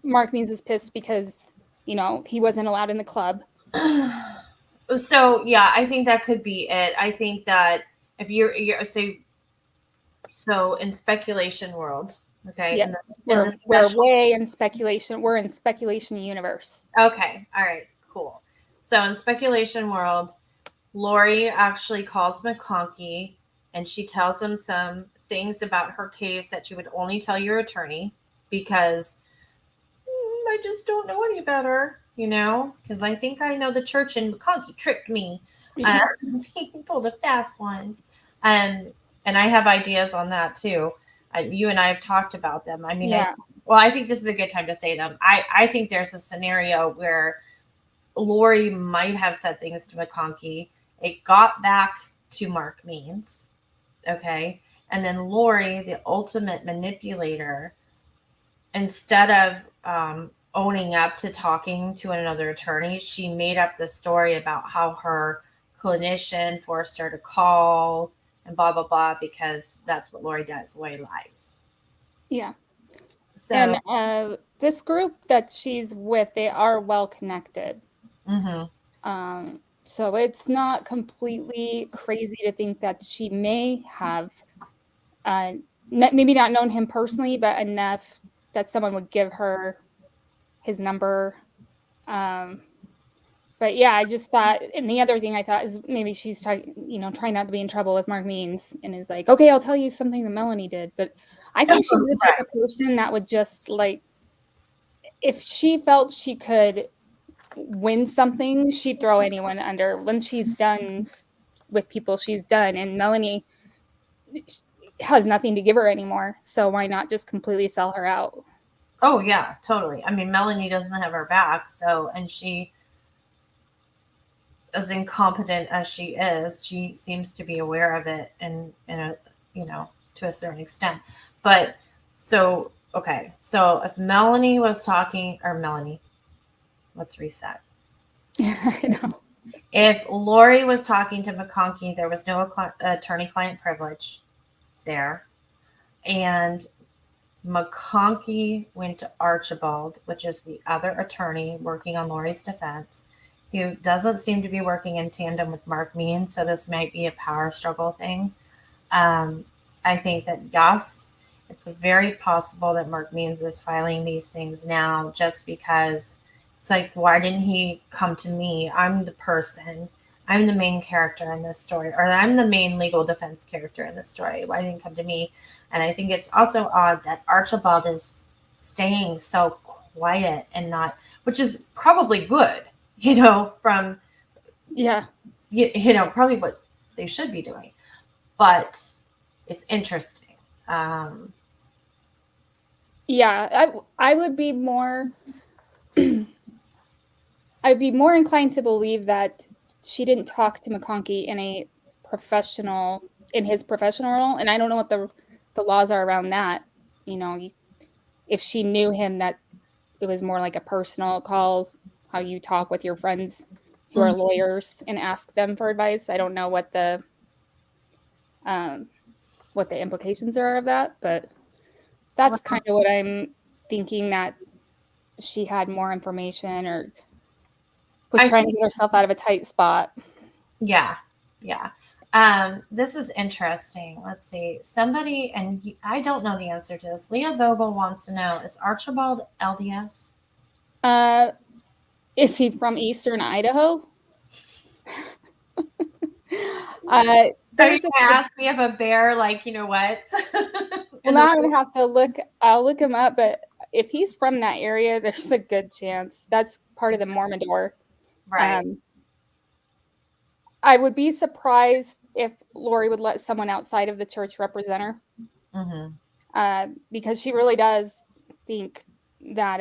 [SPEAKER 7] Mark Means was pissed because, you know, he wasn't allowed in the club.
[SPEAKER 1] So yeah, I think that could be it. I think that if you're say, so in speculation world, okay.
[SPEAKER 7] Yes, we're in speculation. We're in speculation universe.
[SPEAKER 1] Okay. All right, cool. So in speculation world, Lori actually calls McConkey and she tells him some things about her case that she would only tell your attorney because I just don't know any better, you know, because I think I know the church and McConkey tricked me. He pulled a fast one. And I have ideas on that too. You and I have talked about them. I mean,
[SPEAKER 7] yeah.
[SPEAKER 1] I think this is a good time to say them. I think there's a scenario where Lori might have said things to McConkey. It got back to Mark Means. Okay. And then Lori, the ultimate manipulator, instead of owning up to talking to another attorney, she made up this story about how her clinician forced her to call and blah, blah, blah, because that's what Lori does. Lori lies.
[SPEAKER 7] Yeah.
[SPEAKER 1] So,
[SPEAKER 7] and this group that she's with, they are well connected.
[SPEAKER 1] mm-hmm.
[SPEAKER 7] So it's not completely crazy to think that she may have maybe not known him personally, but enough that someone would give her his number. But yeah, I just thought, and the other thing I thought is maybe she's trying not to be in trouble with Mark Means and is like, okay, I'll tell you something that Melanie did. But I think she's the type of person that would just like, if she felt she could win something, she'd throw anyone under. When she's done with people, she's done. And Melanie has nothing to give her anymore. So why not just completely sell her out?
[SPEAKER 1] Oh, yeah, totally. I mean, Melanie doesn't have her back. So, and she, as incompetent as she is, she seems to be aware of it and in a, to a certain extent. But so, okay. So if Melanie was talking, or Melanie, let's reset.
[SPEAKER 7] I know.
[SPEAKER 1] If Lori was talking to McConkey, there was no attorney-client privilege there. And McConkey went to Archibald, which is the other attorney working on Lori's defense, who doesn't seem to be working in tandem with Mark Means. So this might be a power struggle thing. I think that, yes, it's very possible that Mark Means is filing these things now just because it's like, why didn't he come to me? I'm the person. I'm the main character in this story, or I'm the main legal defense character in this story. Why didn't he come to me? And I think it's also odd that Archibald is staying so quiet and not, which is probably good, from, probably what they should be doing. But it's interesting.
[SPEAKER 7] Yeah, I would be more, I'd be more inclined to believe that she didn't talk to McConkey in his professional role. And I don't know what the laws are around that. If she knew him, that it was more like a personal call, how you talk with your friends who are lawyers and ask them for advice. I don't know what the what the implications are of that, but that's kind of what I'm thinking, that she had more information or was trying to get herself out of a tight spot.
[SPEAKER 1] Yeah. This is interesting. Let's see. Somebody, and I don't know the answer to this. Leah Vogel wants to know, is Archibald LDS?
[SPEAKER 7] Is he from Eastern Idaho?
[SPEAKER 1] There's going to ask me if a bear, like, you know what?
[SPEAKER 7] Well, now I'm going to have to look. I'll look him up, but if he's from that area, there's a good chance. That's part of the Mormondor.
[SPEAKER 1] Right.
[SPEAKER 7] I would be surprised if Lori would let someone outside of the church represent her.
[SPEAKER 1] Mm-hmm.
[SPEAKER 7] Because she really does think that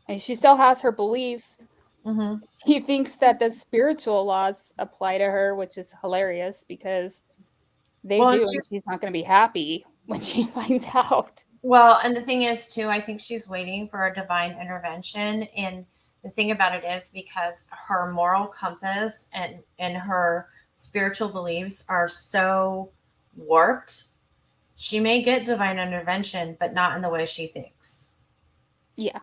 [SPEAKER 7] and she still has her beliefs.
[SPEAKER 1] Mm-hmm.
[SPEAKER 7] He thinks that the spiritual laws apply to her, which is hilarious because they do, and she's not going to be happy when she finds out.
[SPEAKER 1] Well, and the thing is, too, I think she's waiting for a divine intervention. And the thing about it is, because her moral compass and her spiritual beliefs are so warped, she may get divine intervention, but not in the way she thinks.
[SPEAKER 7] Yeah.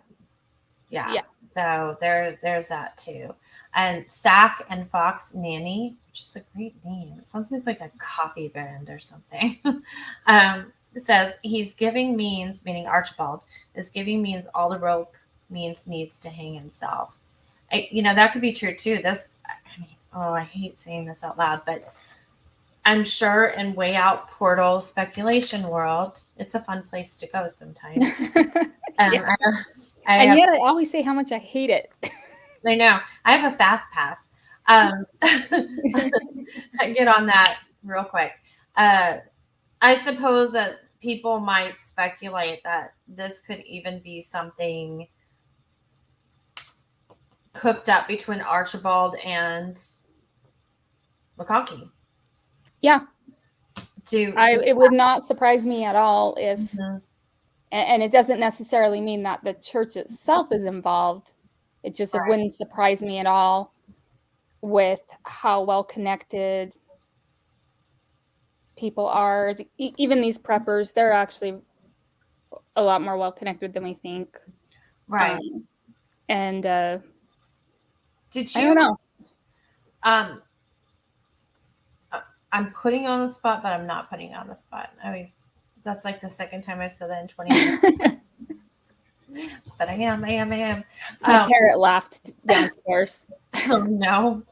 [SPEAKER 1] So there's that too. And Sack and Fox Nanny, which is a great name. It sounds like a coffee band or something. It says he's giving means, meaning Archibald, is giving means all the rope means needs to hang himself. That could be true too. I hate saying this out loud, but I'm sure in Way Out Portal speculation world, it's a fun place to go sometimes.
[SPEAKER 7] Yeah. And yet I always say how much I hate it.
[SPEAKER 1] I know. I have a fast pass. I get on that real quick. I suppose that people might speculate that this could even be something cooked up between Archibald and McConkie.
[SPEAKER 7] Yeah. It would not surprise me at all if, and it doesn't necessarily mean that the church itself is involved. It wouldn't surprise me at all with how well connected people are. Even these preppers, they're actually a lot more well connected than we think.
[SPEAKER 1] Right.
[SPEAKER 7] Did you? I don't know.
[SPEAKER 1] I'm putting you on the spot, but I'm not putting you on the spot. That's like the second time I've said that in 20 minutes. But I am.
[SPEAKER 7] My parrot laughed downstairs.
[SPEAKER 1] Oh no.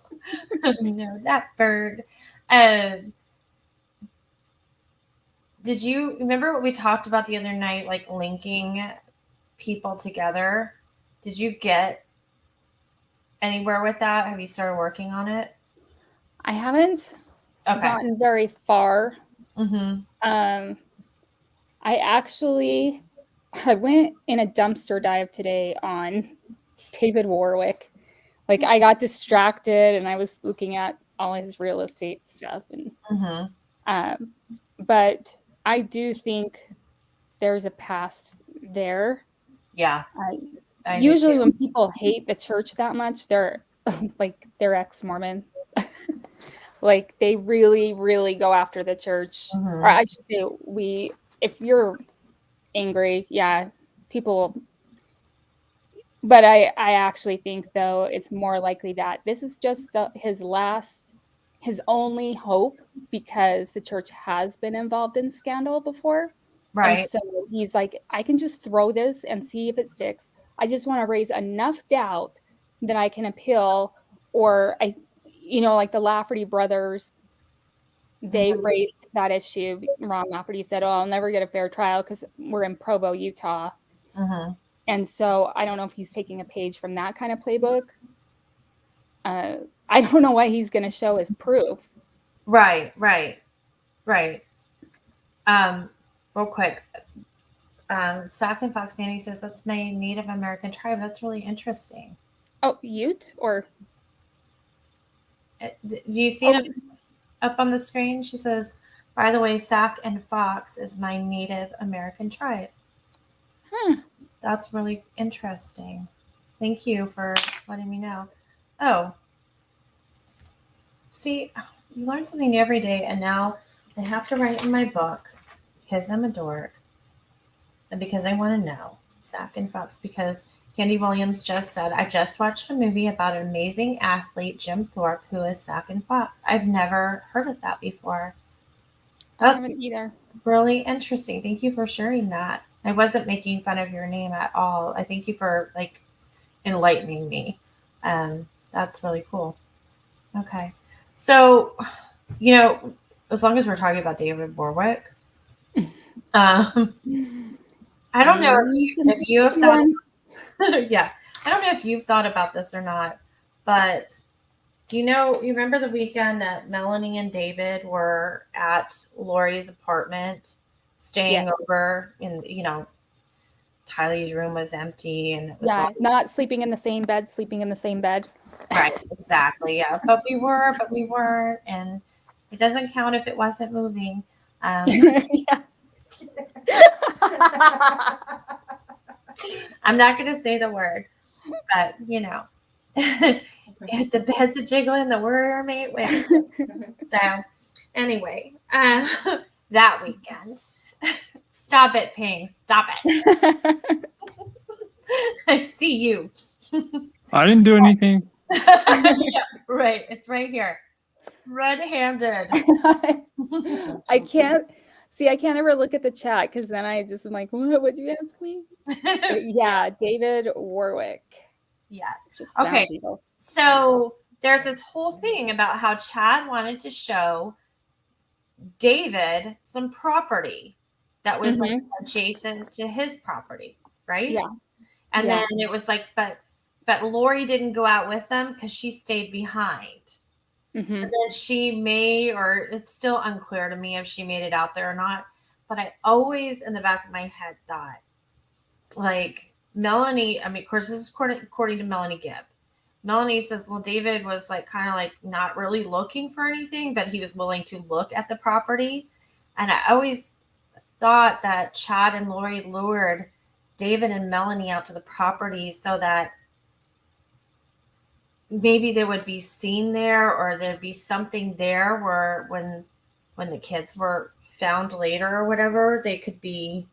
[SPEAKER 1] No, that bird. Did you remember what we talked about the other night, like linking people together? Did you get anywhere with that? Have you started working on it?
[SPEAKER 7] I haven't gotten very far.
[SPEAKER 1] Mm-hmm.
[SPEAKER 7] I went in a dumpster dive today on David Warwick. Like, I got distracted and I was looking at all his real estate stuff. And but I do think there's a past there.
[SPEAKER 1] Yeah.
[SPEAKER 7] Usually when people hate the church that much, they're like, they're ex-Mormon. Like, they really, really go after the church. Or I should say, if you're angry, people. But I actually think, though, it's more likely that this is just his only hope, because the church has been involved in scandal before.
[SPEAKER 1] Right.
[SPEAKER 7] And so he's like, I can just throw this and see if it sticks. I just want to raise enough doubt that I can appeal, or like the Lafferty brothers, they raised that issue. Ron Lafferty said, I'll never get a fair trial because we're in Provo, Utah. And so I don't know if he's taking a page from that kind of playbook. I don't know why he's going to show his proof.
[SPEAKER 1] Right. Real quick. Sack and Fox Danny says that's my Native American tribe. That's really interesting.
[SPEAKER 7] Oh, Ute or?
[SPEAKER 1] Do you see it up on the screen? She says, by the way, Sack and Fox is my Native American tribe. That's really interesting. Thank you for letting me know. Oh. See, You learn something new every day, and now I have to write in my book because I'm a dork and because I want to know Sack and Fox. Because Candy Williams just said, I just watched a movie about an amazing athlete, Jim Thorpe, who is Sack and Fox. I've never heard of that before.
[SPEAKER 7] I
[SPEAKER 1] That's
[SPEAKER 7] haven't either.
[SPEAKER 1] really interesting. Thank you for sharing that. I wasn't making fun of your name at all. I thank you for like enlightening me. That's really cool. Okay. So, as long as we're talking about David Warwick, I don't know if you have thought, yeah, I don't know if you've thought about this or not, but you remember the weekend that Melanie and David were at Lori's apartment, staying over, and Tylee's room was empty, and it was
[SPEAKER 7] not sleeping in the same bed, sleeping in the same bed.
[SPEAKER 1] Right, exactly. Yeah, but we weren't, and it doesn't count if it wasn't moving.
[SPEAKER 7] Yeah.
[SPEAKER 1] I'm not going to say the word, but if the bed's a jiggling, the warrior may win. So, anyway, that weekend, stop it, Ping, stop it. I see you.
[SPEAKER 6] I didn't do anything.
[SPEAKER 1] Yeah, right, it's right here, red-handed.
[SPEAKER 7] I can't ever look at the chat because then I just am like, what would you ask me? But yeah, David Warwick.
[SPEAKER 1] Yes.
[SPEAKER 7] Just
[SPEAKER 1] Okay.
[SPEAKER 7] evil.
[SPEAKER 1] So there's this whole thing about how Chad wanted to show David some property that was like adjacent to his property, right?
[SPEAKER 7] Yeah.
[SPEAKER 1] And then it was like, but Lori didn't go out with them because she stayed behind. And then she may, or it's still unclear to me if she made it out there or not. But I always in the back of my head thought, like Melanie, I mean, of course, this is according to Melanie Gibb. Melanie says, well, David was like kind of like not really looking for anything, but he was willing to look at the property. And I always thought that Chad and Lori lured David and Melanie out to the property so that maybe they would be seen there, or there'd be something there where when the kids were found later or whatever, they could be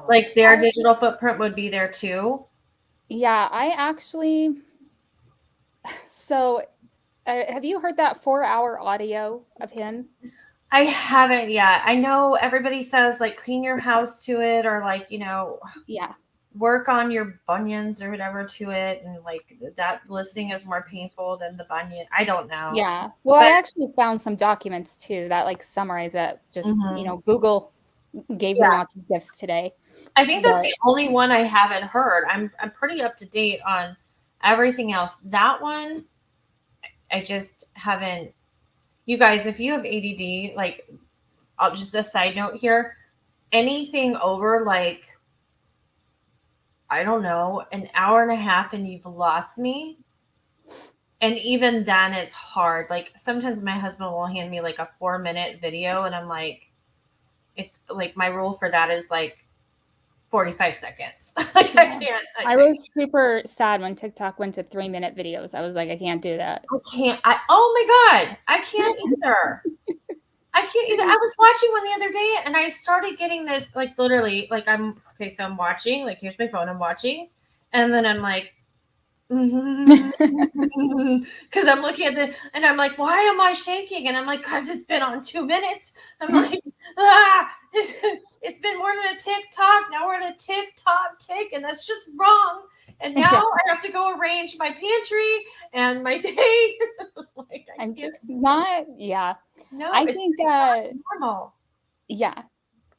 [SPEAKER 1] like their digital footprint would be there too.
[SPEAKER 7] Yeah, I actually, so have you heard that 4-hour audio of him?
[SPEAKER 1] I haven't yet. I know everybody says like clean your house to it, or like, work on your bunions or whatever to it, and like that listening is more painful than the bunion. I don't know.
[SPEAKER 7] Yeah. Well, I actually found some documents too that like summarize it. Just Google gave me lots of gifts today.
[SPEAKER 1] I think that's the only one I haven't heard. I'm pretty up to date on everything else. That one, I just haven't. You guys, if you have ADD, like, I'll just a side note here, anything over like, I don't know, an hour and a half and you've lost me. And even then it's hard. Like sometimes my husband will hand me like a 4-minute video and I'm like, it's like my rule for that is like 45 seconds. Like I can't.
[SPEAKER 7] I was super sad when TikTok went to 3-minute videos. I was like, I can't do that.
[SPEAKER 1] Oh my God. I can't either. I was watching one the other day and I started getting this, like literally, like so I'm watching, like here's my phone, I'm watching. And then I'm like, because I'm looking at and I'm like, why am I shaking? And I'm like, because it's been on 2 minutes. I'm like, it's been more than a TikTok. Now we're in a TikTok tick, and that's just wrong. And now I have to go arrange my pantry and my day. Like,
[SPEAKER 7] I'm just not,
[SPEAKER 1] No,
[SPEAKER 7] I think
[SPEAKER 1] normal.
[SPEAKER 7] Yeah.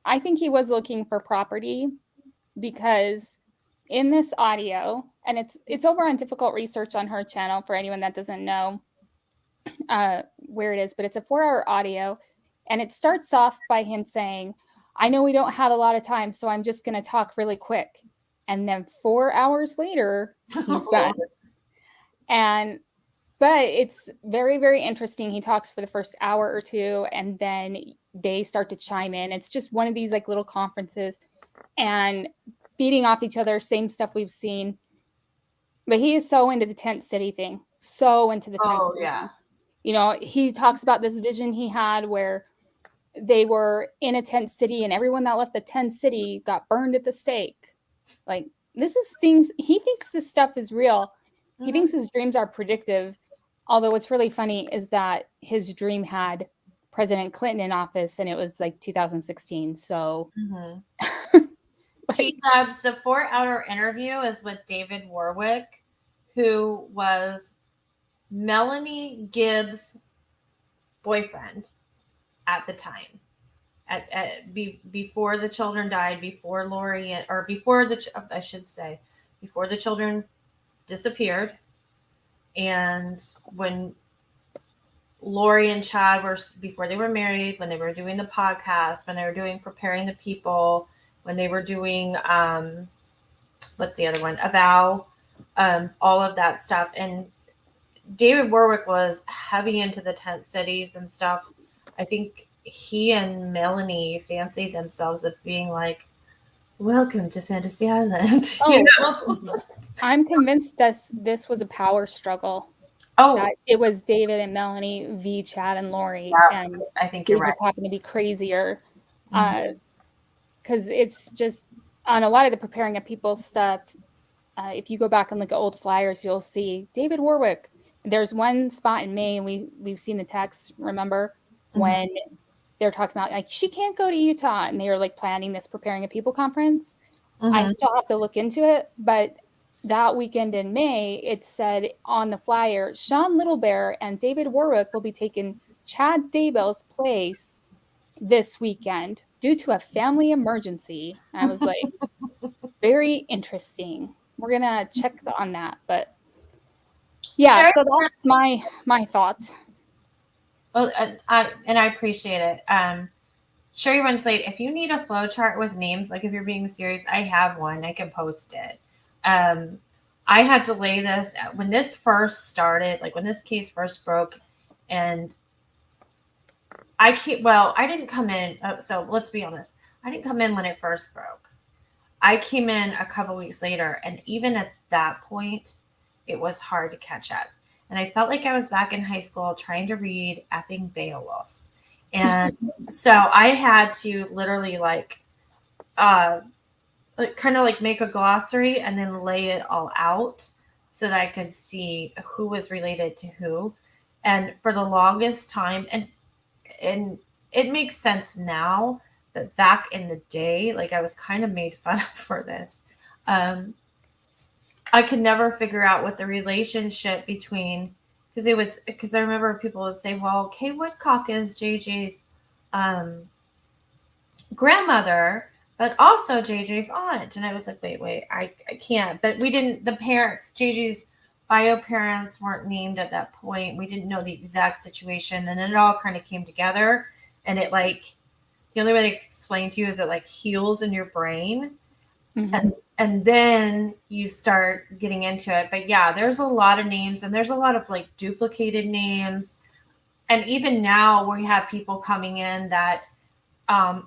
[SPEAKER 7] I think he was looking for property because in this audio, and it's over on Difficult Research on her channel for anyone that doesn't know where it is, but it's a 4-hour audio, and it starts off by him saying, I know we don't have a lot of time, so I'm just going to talk really quick. And then 4 hours later, he's done. But it's very, very interesting. He talks for the first hour or two, and then they start to chime in. It's just one of these like little conferences and feeding off each other, same stuff we've seen. But he is so into the tent city thing. so into the tent
[SPEAKER 1] Oh,
[SPEAKER 7] city.
[SPEAKER 1] yeah.
[SPEAKER 7] You know, he talks about this vision he had where they were in a tent city and everyone that left the tent city got burned at the stake. Like, this is things, he thinks this stuff is real. He thinks his dreams are predictive. Although what's really funny is that his dream had President Clinton in office and it was like 2016. So
[SPEAKER 1] T-Dubs, the 4-hour interview is with David Warwick, who was Melanie Gibb's boyfriend at the time. Before the children died, before Lori, or before I should say, before the children disappeared, and when Lori and Chad were, before they were married, when they were doing the podcast, when they were doing Preparing the People, when they were doing what's the other one, A Vow, all of that stuff. And David Warwick was heavy into the tent cities and stuff. I think he and Melanie fancied themselves of being like, welcome to Fantasy Island.
[SPEAKER 7] Oh,
[SPEAKER 1] You know?
[SPEAKER 7] I'm convinced this was a power struggle.
[SPEAKER 1] Oh,
[SPEAKER 7] That it was David and Melanie v. Chad and Lori,
[SPEAKER 1] yeah,
[SPEAKER 7] and
[SPEAKER 1] I think
[SPEAKER 7] they
[SPEAKER 1] you're right.
[SPEAKER 7] just happen to be crazier. Because it's just on a lot of the Preparing a People stuff. If you go back and look at old flyers, you'll see David Warwick. There's one spot in May, and we've seen the text. Remember when they're talking about like she can't go to Utah, and they were like planning this Preparing a People conference. I still have to look into it, but that weekend in May, it said on the flyer, Sean Littlebear and David Warwick will be taking Chad Daybell's place this weekend due to a family emergency. And I was like, very interesting. We're gonna check on that, but yeah. So that's my thoughts.
[SPEAKER 1] Well, I appreciate it. Sherry runs late. If you need a flow chart with names, like if you're being serious, I have one. I can post it. I had to lay this when this first started, like when this case first broke, and I didn't come in. So let's be honest. I didn't come in when it first broke. I came in a couple weeks later, and even at that point, it was hard to catch up. And I felt like I was back in high school trying to read effing Beowulf. And so I had to literally kind of like make a glossary and then lay it all out so that I could see who was related to who. And for the longest time, and it makes sense now, but back in the day, like I was kind of made fun of for this. I could never figure out what the relationship between, because I remember people would say, well, Kay Woodcock is JJ's grandmother, but also JJ's aunt. And I was like, wait, I can't. But we didn't, the parents, JJ's bio parents weren't named at that point. We didn't know the exact situation. And then it all kind of came together. And it the only way to explain to you is it like heals in your brain. And then you start getting into it. But yeah, there's a lot of names and there's a lot of like duplicated names. And even now we have people coming in that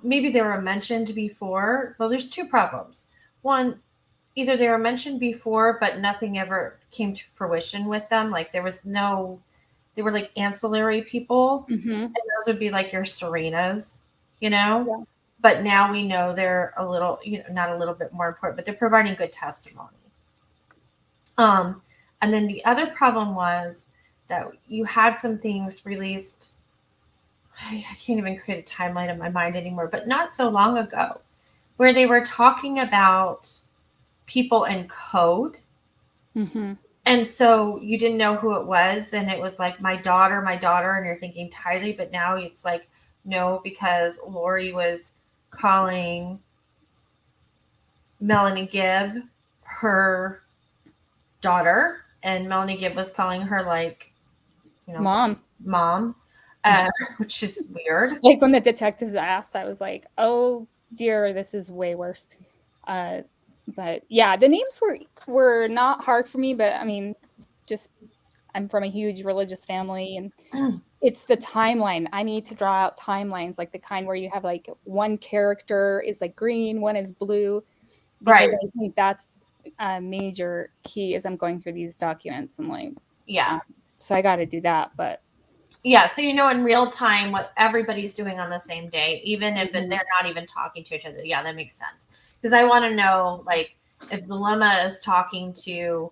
[SPEAKER 1] maybe they were mentioned before. Well, there's two problems. One, either they were mentioned before, but nothing ever came to fruition with them. Like they were like ancillary people. And those would be like your Serenas, Yeah. But now we know they're a little, not a little bit more important, but they're providing good testimony. And then the other problem was that you had some things released. I can't even create a timeline in my mind anymore, but not so long ago, where they were talking about people in code. And so you didn't know who it was. And it was like, my daughter, and you're thinking Tylee, but now it's like, no, because Lori was calling Melanie Gibb her daughter, and Melanie Gibb was calling her mom, which is weird.
[SPEAKER 7] Like when the detectives asked, I was like, oh dear, this is way worse. But yeah, the names were not hard for me, but I mean, just I'm from a huge religious family, and it's the timeline. I need to draw out timelines, like the kind where you have like one character is like green, one is blue, because I think that's a major key as I'm going through these documents. I'm like,
[SPEAKER 1] Yeah.
[SPEAKER 7] So I got to do that, but
[SPEAKER 1] Yeah, so you know in real time what everybody's doing on the same day, even if
[SPEAKER 7] Mhm.
[SPEAKER 1] they're not even talking to each other. Yeah, that makes sense. Because I want to know, like, if Zulema is talking to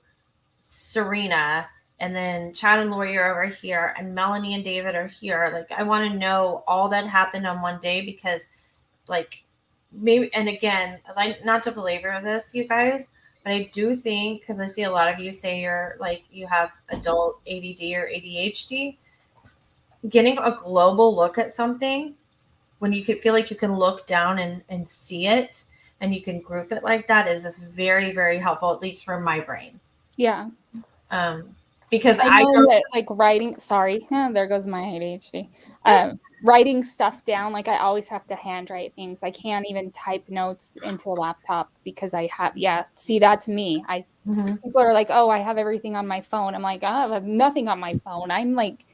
[SPEAKER 1] Serena, and then Chad and Lori are over here, and Melanie and David are here. Like, I want to know all that happened on one day because, like, maybe, and again, like, not to belabor this, you guys, but I do think, because I see a lot of you say you're like, you have adult ADD or ADHD, getting a global look at something when you could feel like you can look down and see it and you can group it like that is very, very helpful, at least for my brain.
[SPEAKER 7] yeah.
[SPEAKER 1] Because
[SPEAKER 7] I
[SPEAKER 1] I
[SPEAKER 7] know
[SPEAKER 1] go,
[SPEAKER 7] that like writing, sorry, there goes my ADHD. Writing stuff down, like I always have to handwrite things. I can't even type notes into a laptop because I have, see, that's me.
[SPEAKER 1] Mhm.
[SPEAKER 7] People are like, oh, I have everything on my phone. I'm like, I have nothing on my phone. I'm like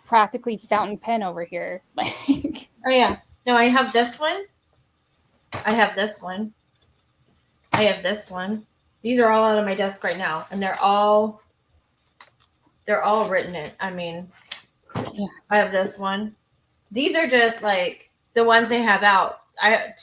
[SPEAKER 7] practically fountain pen over here. Like,
[SPEAKER 1] oh yeah, no, I have this one. I have this one. I have this one. These are all out of my desk right now, and they're all written in. I mean,
[SPEAKER 7] Yeah.
[SPEAKER 1] I have this one. These are just like the ones I have out.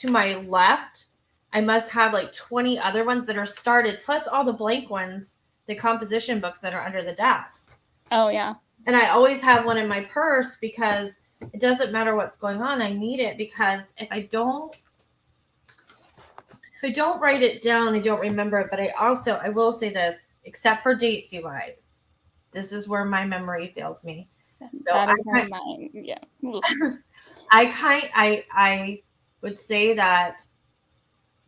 [SPEAKER 1] To my left, I must have like 20 other ones that are started, plus all the blank ones, the composition books that are under the desk.
[SPEAKER 7] oh yeah.
[SPEAKER 1] And I always have one in my purse because it doesn't matter what's going on. I need it because if I don't write it down, I don't remember it. But I will say this, except for dates, you guys, this is where my memory fails me. So
[SPEAKER 7] That is where mine, yeah.
[SPEAKER 1] I would say that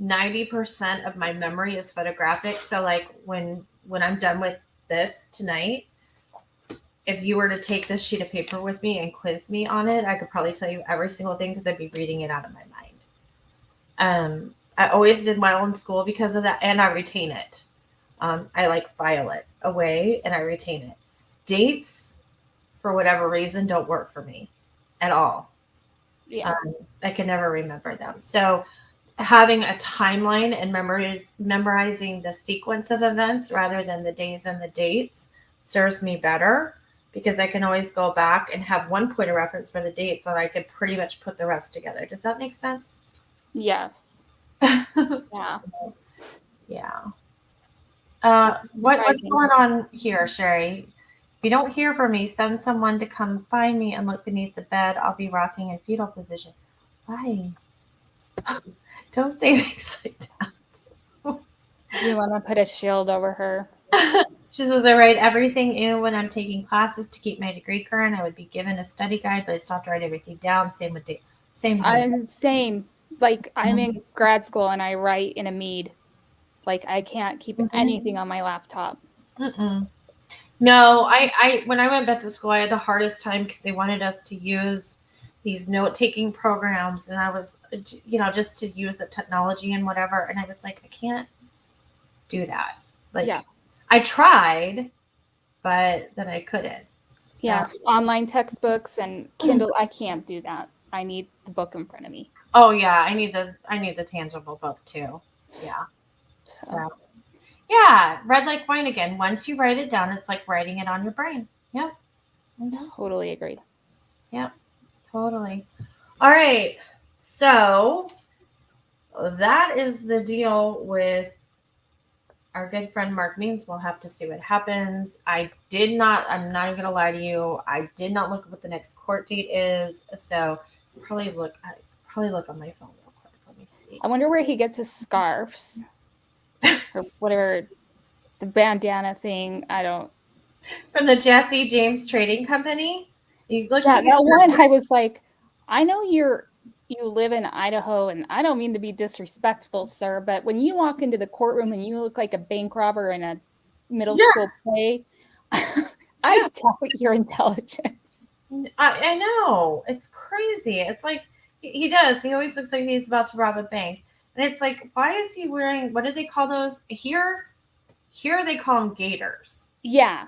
[SPEAKER 1] 90% of my memory is photographic. So like when I'm done with this tonight, if you were to take this sheet of paper with me and quiz me on it, I could probably tell you every single thing because I'd be reading it out of my mind. I always did well in school because of that, and I retain it. I like file it away and I retain it. Dates, for whatever reason, don't work for me at all.
[SPEAKER 7] Yeah.
[SPEAKER 1] I can never remember them. So having a timeline and memorizing the sequence of events rather than the days and the dates serves me better because I can always go back and have one point of reference for the dates and I could pretty much put the rest together. Does that make sense?
[SPEAKER 7] Yes. Yeah.
[SPEAKER 1] Yeah.
[SPEAKER 7] Which is
[SPEAKER 1] What's
[SPEAKER 7] surprising.
[SPEAKER 1] going on here, Sherry? If you don't hear from me, send someone to come find me and look beneath the bed. I'll be rocking in fetal position. Why? Don't say things like that.
[SPEAKER 7] Do you want to put a shield over her?
[SPEAKER 1] She says, I write everything in when I'm taking classes to keep my degree current. I would be given a study guide, but I stopped writing everything down. Same with same.
[SPEAKER 7] Same. Like I'm in grad school and I write in a mead. Like I can't keep anything on my laptop.
[SPEAKER 1] Mm-mm. No, I when I went back to school, I had the hardest time because they wanted us to use these note-taking programs, and I was, just to use the technology and whatever. And I was like, I can't do that. Like,
[SPEAKER 7] Yeah.
[SPEAKER 1] I tried, but then I couldn't. So.
[SPEAKER 7] Yeah, online textbooks and Kindle. I can't do that. I need the book in front of me.
[SPEAKER 1] Oh yeah, I need the tangible book too. Yeah. So. Yeah, red like wine again. Once you write it down, it's like writing it on your brain. Yeah. Mm-hmm.
[SPEAKER 7] Totally agree.
[SPEAKER 1] Yeah, totally. All right. So that is the deal with our good friend Mark Means. We'll have to see what happens. I'm not even going to lie to you. I did not look at what the next court date is. So probably look on my phone real quick. Let me see.
[SPEAKER 7] I wonder where he gets his scarves or whatever, the bandana thing. I don't.
[SPEAKER 1] From the Jesse James Trading Company. He looks
[SPEAKER 7] Yeah,
[SPEAKER 1] like
[SPEAKER 7] that one. I was like, I know you live in Idaho, and I don't mean to be disrespectful, sir, but when you walk into the courtroom and you look like a bank robber in a middle school play, I doubt your intelligence.
[SPEAKER 1] I know. It's crazy. It's like he does. He always looks like he's about to rob a bank. And it's like, why is he wearing, what do they call those? Here they call them gaiters.
[SPEAKER 7] Yeah.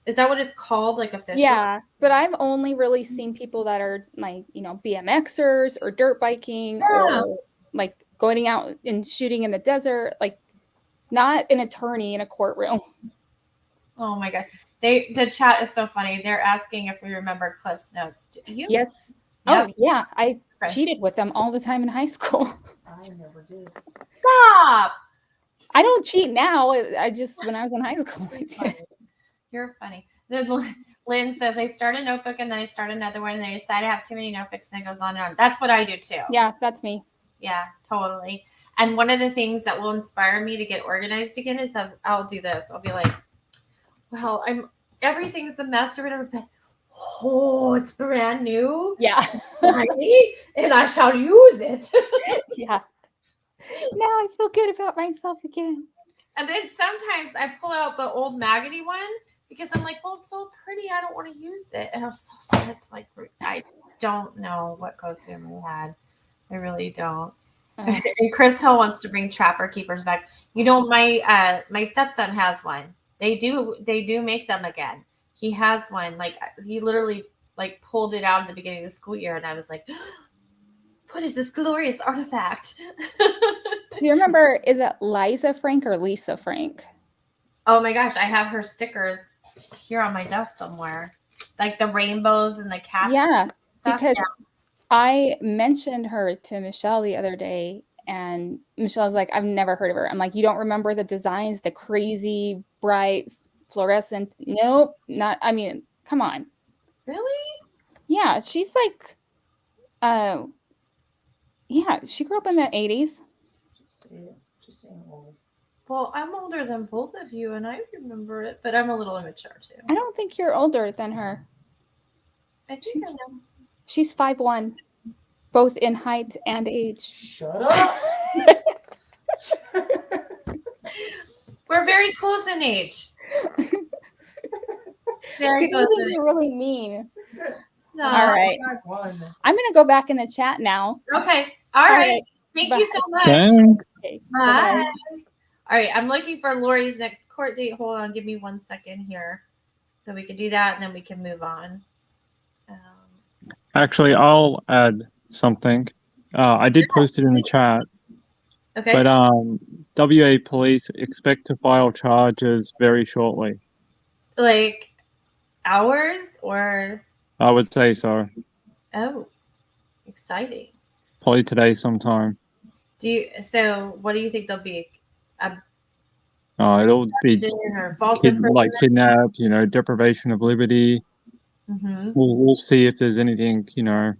[SPEAKER 1] Is that what it's called, like officially?
[SPEAKER 7] Yeah, but I've only really seen people that are like, BMXers or dirt biking or like going out and shooting in the desert, like not an attorney in a courtroom.
[SPEAKER 1] Oh my god. The chat is so funny. They're asking if we remember Cliff's notes. Do you?
[SPEAKER 7] Yes.
[SPEAKER 1] Yep.
[SPEAKER 7] Oh yeah, I
[SPEAKER 1] Okay.
[SPEAKER 7] cheated with them all the time in high school.
[SPEAKER 8] I never did.
[SPEAKER 1] Stop.
[SPEAKER 7] I don't cheat now. I just when I was in high school. I did.
[SPEAKER 1] You're funny. Lynn says, I start a notebook and then I start another one and then I decide I have too many notebooks and it goes on and on. That's what I do too.
[SPEAKER 7] Yeah, that's me.
[SPEAKER 1] Yeah, totally. And one of the things that will inspire me to get organized again is I'll do this. I'll be like, well, everything's a mess or whatever, but it's brand new.
[SPEAKER 7] Yeah.
[SPEAKER 1] Shiny, and I shall use it.
[SPEAKER 7] Yeah. Now I feel good about myself again.
[SPEAKER 1] And then sometimes I pull out the old maggoty one because I'm like, well, it's so pretty. I don't want to use it. And I'm so sorry. It's like, I don't know what goes through my head. I really don't. And Chris Hill wants to bring Trapper Keepers back. You know, my stepson has one. They do make them again. He has one. Like he literally like pulled it out at the beginning of the school year, and I was like, what is this glorious artifact?
[SPEAKER 7] Do you remember, is it Liza Frank or Lisa Frank?
[SPEAKER 1] Oh my gosh, I have her stickers here on my desk somewhere. Like the rainbows and the cats.
[SPEAKER 7] Yeah,
[SPEAKER 1] stuff.
[SPEAKER 7] because
[SPEAKER 1] Yeah.
[SPEAKER 7] I mentioned her to Michelle the other day, and Michelle's like, I've never heard of her. I'm like, you don't remember the designs, the crazy, bright, fluorescent? Nope, not, I mean, come on.
[SPEAKER 1] Really?
[SPEAKER 7] Yeah, she's like, yeah, she grew up in the 80s.
[SPEAKER 8] Just saying old.
[SPEAKER 1] Well, I'm older than both of you, and I remember it, but I'm a little immature too.
[SPEAKER 7] I don't think you're older than her.
[SPEAKER 1] I think
[SPEAKER 7] She's-
[SPEAKER 1] I am.
[SPEAKER 7] She's 5'1", both in height and age.
[SPEAKER 8] Shut up.
[SPEAKER 1] We're very close in age. Very
[SPEAKER 7] You
[SPEAKER 1] close in
[SPEAKER 7] guys
[SPEAKER 1] age.
[SPEAKER 7] are really mean.
[SPEAKER 1] No.
[SPEAKER 7] All right.
[SPEAKER 8] Back one.
[SPEAKER 7] I'm going to go back in the chat now.
[SPEAKER 1] Okay. All right. Thank you so much.
[SPEAKER 6] Dang.
[SPEAKER 7] Okay.
[SPEAKER 1] Bye. All right. I'm looking for Lori's next court date. Hold on. Give me 1 second here. So we can do that and then we can move on.
[SPEAKER 6] Actually, I'll add something. I did post it in the chat,
[SPEAKER 1] Okay.
[SPEAKER 6] but WA police expect to file charges very shortly.
[SPEAKER 1] Like hours or
[SPEAKER 6] I would say so.
[SPEAKER 1] oh, exciting.
[SPEAKER 6] Probably today sometime.
[SPEAKER 1] So what do you think they'll be?
[SPEAKER 6] It'll be
[SPEAKER 1] Abduction or false imprisonment?
[SPEAKER 6] like kidnapped, deprivation of liberty.
[SPEAKER 1] Mhm.
[SPEAKER 6] We'll see if there's anything,
[SPEAKER 1] Right.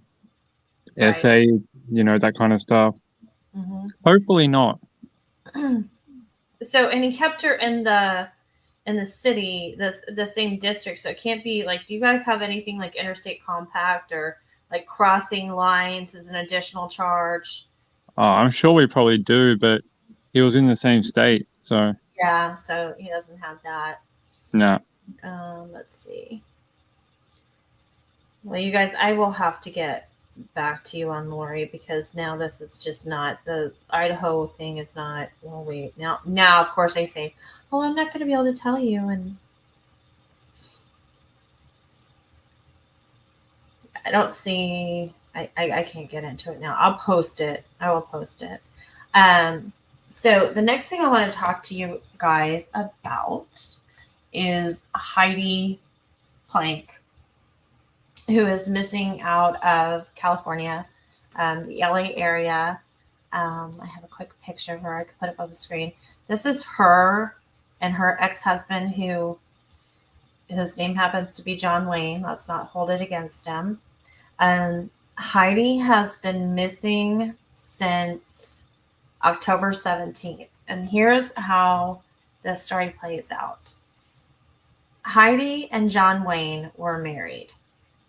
[SPEAKER 6] essay, that kind of stuff.
[SPEAKER 1] Mhm.
[SPEAKER 6] Hopefully not.
[SPEAKER 1] So, and he kept her in the city, the same district. So it can't be like. Do you guys have anything like interstate compact or like crossing lines as an additional charge?
[SPEAKER 6] I'm sure we probably do, but he was in the same state, so
[SPEAKER 1] Yeah. So he doesn't have that.
[SPEAKER 6] no.
[SPEAKER 1] Let's see. Well, you guys, I will have to get back to you on Lori because now this is just not the Idaho thing is not. Well, wait, now of course they say, oh, I'm not going to be able to tell you, and I don't see. I can't get into it now. I'll post it. I will post it. So the next thing I want to talk to you guys about is Heidi Planck, who is missing out of California, the LA area. I have a quick picture of her I could put up on the screen. This is her and her ex-husband, who his name happens to be John Wayne. Let's not hold it against him. Heidi has been missing since October 17th. And here's how this story plays out. Heidi and John Wayne were married.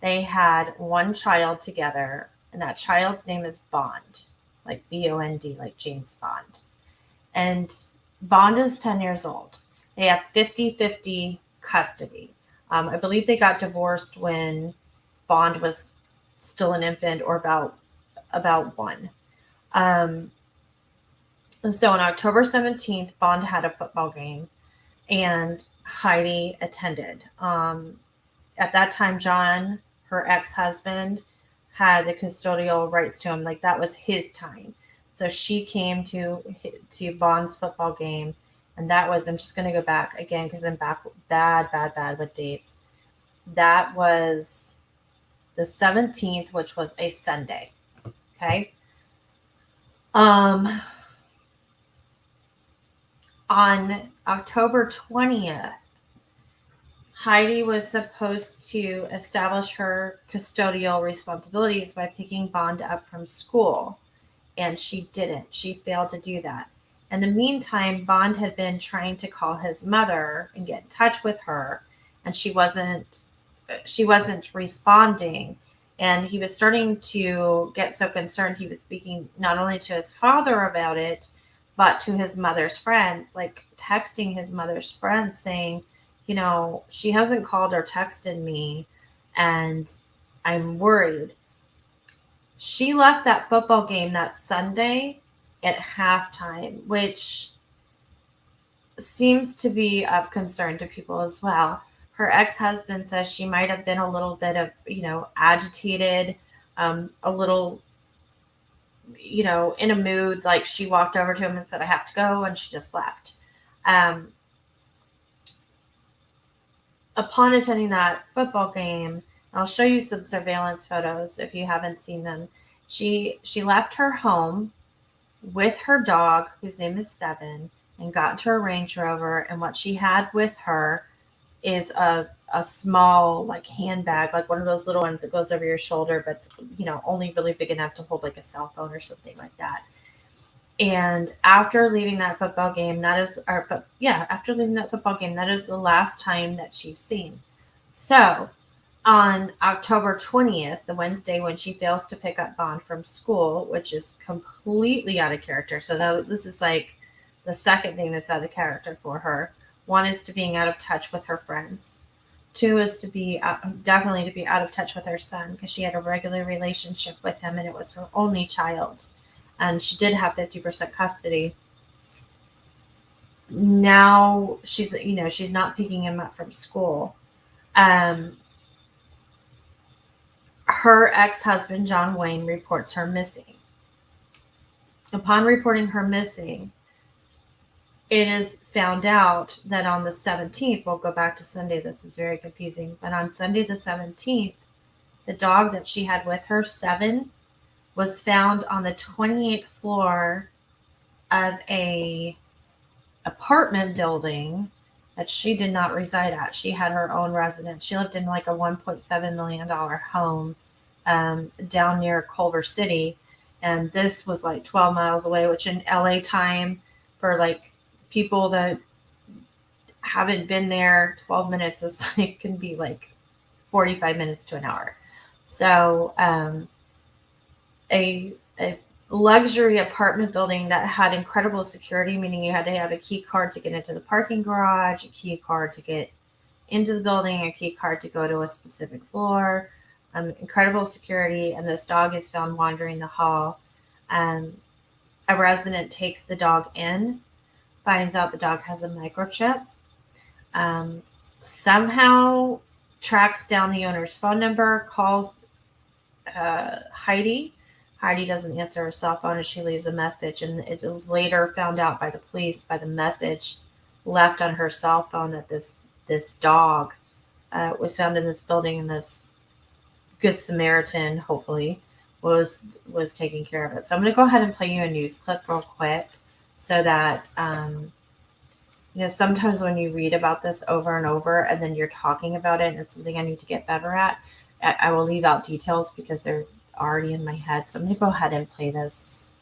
[SPEAKER 1] They had one child together, and that child's name is Bond, like Bond, like James Bond. And Bond is 10 years old. They have 50-50 custody. I believe they got divorced when Bond was still an infant or about one. So on October 17th, Bond had a football game and Heidi attended. At that time, John, her ex-husband, had the custodial rights to him. Like that was his time. So she came to Bond's football game And that was, I'm just going to go back again because I'm bad with dates. That was the 17th, which was a Sunday. Okay. On October 20th, Heidi was supposed to establish her custodial responsibilities by picking Bond up from school, and she didn't. She failed to do that. In the meantime, Bond had been trying to call his mother and get in touch with her, and she wasn't responding. And he was starting to get so concerned. He was speaking not only to his father about it, but to his mother's friends, like texting his mother's friends saying, she hasn't called or texted me, and I'm worried. She left that football game that Sunday at halftime, which seems to be of concern to people as well. Her ex-husband says she might have been a little bit of, agitated, a little, in a mood, like she walked over to him and said, I have to go, and she just left. Upon attending that football game, I'll show you some surveillance photos if you haven't seen them. She left her home with her dog, whose name is Seven, and got into a Range Rover. And what she had with her is a small, like, handbag, like one of those little ones that goes over your shoulder, but it's, only really big enough to hold like a cell phone or something like that. And after leaving that football game, that is the last time that she's seen. So on October 20th, the Wednesday when she fails to pick up Bond from school, which is completely out of character. So this is like the second thing that's out of character for her. One is to being out of touch with her friends. Two is to be definitely to be out of touch with her son, because she had a regular relationship with him and it was her only child. And she did have 50% custody. Now she's not picking him up from school. Her ex-husband, John Wayne, reports her missing. Upon reporting her missing, it is found out that on the 17th, we'll go back to Sunday, this is very confusing, but on Sunday the 17th, the dog that she had with her, Seven, was found on the 28th floor of a apartment building that she did not reside at. She had her own residence. She lived in like a $1.7 million home down near Culver City. And this was like 12 miles away, which in LA time, for like people that haven't been there, 12 minutes is like, can be like 45 minutes to an hour. So a luxury apartment building that had incredible security, meaning you had to have a key card to get into the parking garage, a key card to get into the building, a key card to go to a specific floor, incredible security. And this dog is found wandering the hall. A resident takes the dog in, finds out the dog has a microchip, somehow tracks down the owner's phone number, calls Heidi. Heidi doesn't answer her cell phone as she leaves a message, and it is later found out by the police by the message left on her cell phone that this dog was found in this building, and this Good Samaritan, hopefully, was taking care of it. So I'm going to go ahead and play you a news clip real quick so that sometimes when you read about this over and over and then you're talking about it and it's something I need to get better at, I will leave out details because they're already in my head. So I'm going to go ahead and play this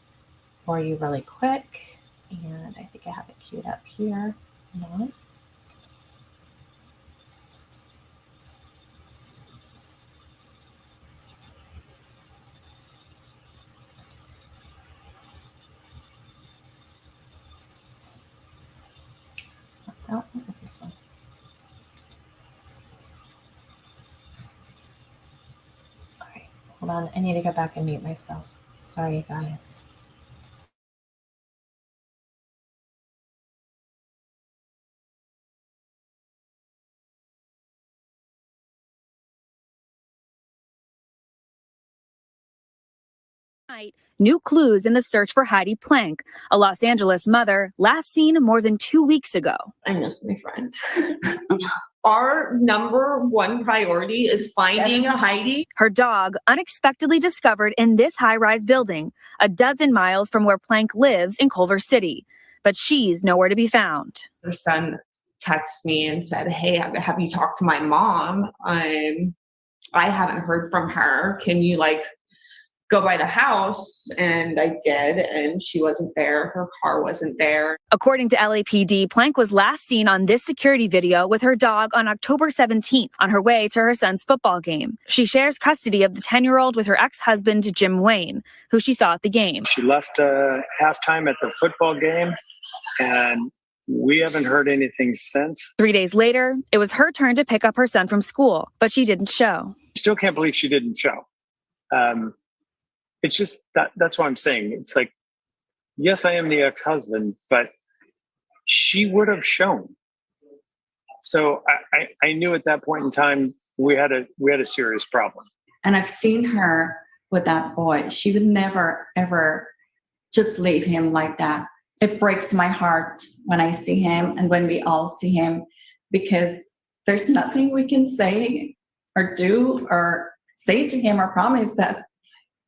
[SPEAKER 1] for you really quick. And I think I have it queued up here. No. It's not that one. It's this one. All right. Hold on. I need to go back and mute myself. Sorry, guys.
[SPEAKER 9] New clues in the search for Heidi Plank, a Los Angeles mother last seen more than 2 weeks ago.
[SPEAKER 10] I miss my friend. Our number one priority is finding a Heidi.
[SPEAKER 9] Her dog unexpectedly discovered in this high-rise building, a dozen miles from where Plank lives in Culver City. But she's nowhere to be found.
[SPEAKER 10] Her son texted me and said, hey, have you talked to my mom? I haven't heard from her. Can you go by the house? And I did, and she wasn't there. Her car wasn't there.
[SPEAKER 9] According to LAPD, Plank was last seen on this security video with her dog on October 17th on her way to her son's football game. She shares custody of the 10-year-old with her ex-husband, Jim Wayne, who she saw at the game.
[SPEAKER 11] She left halftime at the football game, and we haven't heard anything since.
[SPEAKER 9] 3 days later, it was her turn to pick up her son from school, but she didn't show.
[SPEAKER 11] Still can't believe she didn't show. It's just that's what I'm saying. It's like, yes, I am the ex-husband, but she would have shown. So I knew at that point in time we had a serious problem.
[SPEAKER 12] And I've seen her with that boy. She would never, ever just leave him like that. It breaks my heart when I see him and when we all see him, because there's nothing we can say or do or say to him or promise that,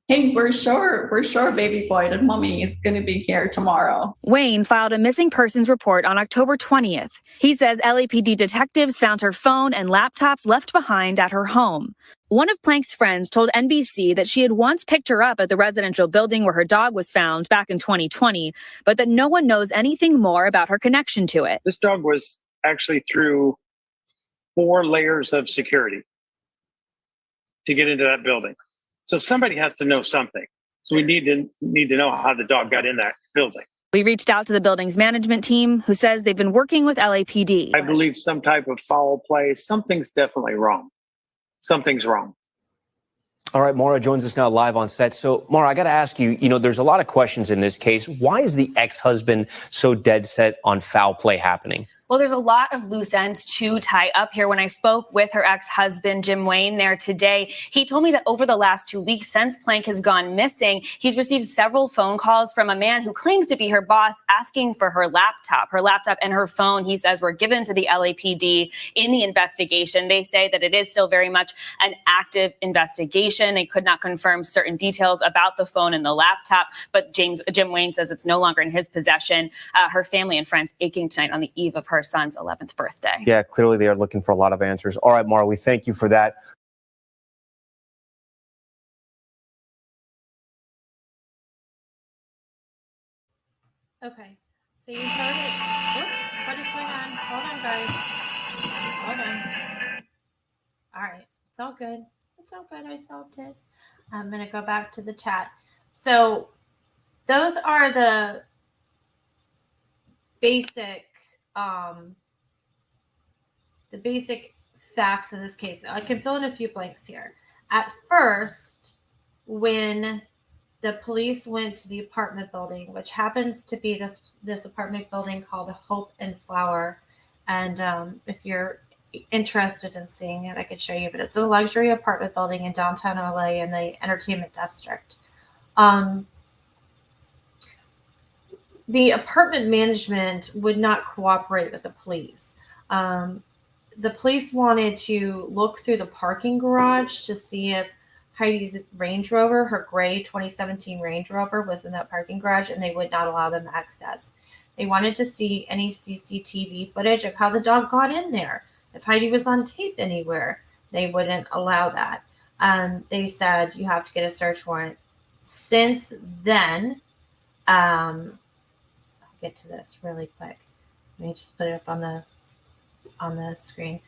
[SPEAKER 12] hey, we're sure, baby boy, that mommy is going to be here tomorrow.
[SPEAKER 9] Wayne filed a missing persons report on October 20th. He says LAPD detectives found her phone and laptops left behind at her home. One of Plank's friends told NBC that she had once picked her up at the residential building where her dog was found back in 2020, but that no one knows anything more about her connection to it.
[SPEAKER 11] This dog was actually through 4 layers of security to get into that building. So somebody has to know something. So we need to know how the dog got in that building.
[SPEAKER 9] We reached out to the building's management team, who says they've been working with LAPD.
[SPEAKER 11] I believe some type of foul play. Something's definitely wrong. Something's wrong.
[SPEAKER 13] All right, Maura joins us now live on set. So, Maura, I got to ask you, there's a lot of questions in this case. Why is the ex-husband so dead set on foul play happening?
[SPEAKER 9] Well, there's a lot of loose ends to tie up here. When I spoke with her ex-husband, Jim Wayne, there today, he told me that over the last 2 weeks since Plank has gone missing, he's received several phone calls from a man who claims to be her boss asking for her laptop. Her laptop and her phone, he says, were given to the LAPD in the investigation. They say that it is still very much an active investigation. They could not confirm certain details about the phone and the laptop, but Jim Wayne says it's no longer in his possession. Her family and friends aching tonight on the eve of her son's 11th birthday.
[SPEAKER 13] Yeah, clearly they are looking for a lot of answers. All right, Maura, we thank you for that.
[SPEAKER 1] Okay, so you heard it. Whoops, what is going on? Hold on, guys. Hold on. All right, it's all good. It's all good. I solved it. I'm going to go back to the chat. So those are the basic facts of this case. I can fill in a few blanks here. At first, when the police went to the apartment building, which happens to be this apartment building called Hope and Flower, and if you're interested in seeing it, I could show you, but it's a luxury apartment building in downtown LA in the entertainment district. The apartment management would not cooperate with the police. The police wanted to look through the parking garage to see if Heidi's Range Rover, her gray 2017 Range Rover, was in that parking garage, and they would not allow them access. They wanted to see any CCTV footage of how the dog got in there. If Heidi was on tape anywhere, they wouldn't allow that. They said you have to get a search warrant. Since then, I'll get to this really quick. Let me just put it up on the screen.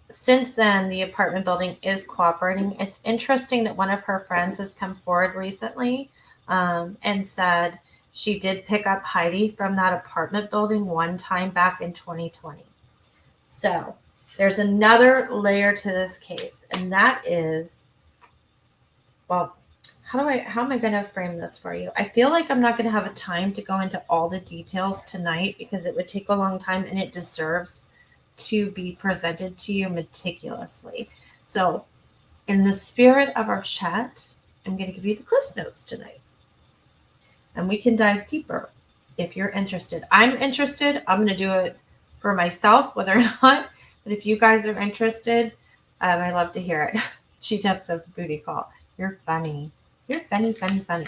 [SPEAKER 1] Since then, the apartment building is cooperating. It's interesting that one of her friends has come forward recently and said she did pick up Heidi from that apartment building one time back in 2020. So there's another layer to this case, and that is, well, how am I going to frame this for you? I feel like I'm not going to have a time to go into all the details tonight because it would take a long time, and it deserves to be presented to you meticulously. So in the spirit of our chat, I'm going to give you the Cliff's Notes tonight. and we can dive deeper if you're interested. I'm interested. I'm going to do it for myself, whether or not. But if you guys are interested, I'd love to hear it. She Jeff says booty call. You're funny. You're funny, funny, funny.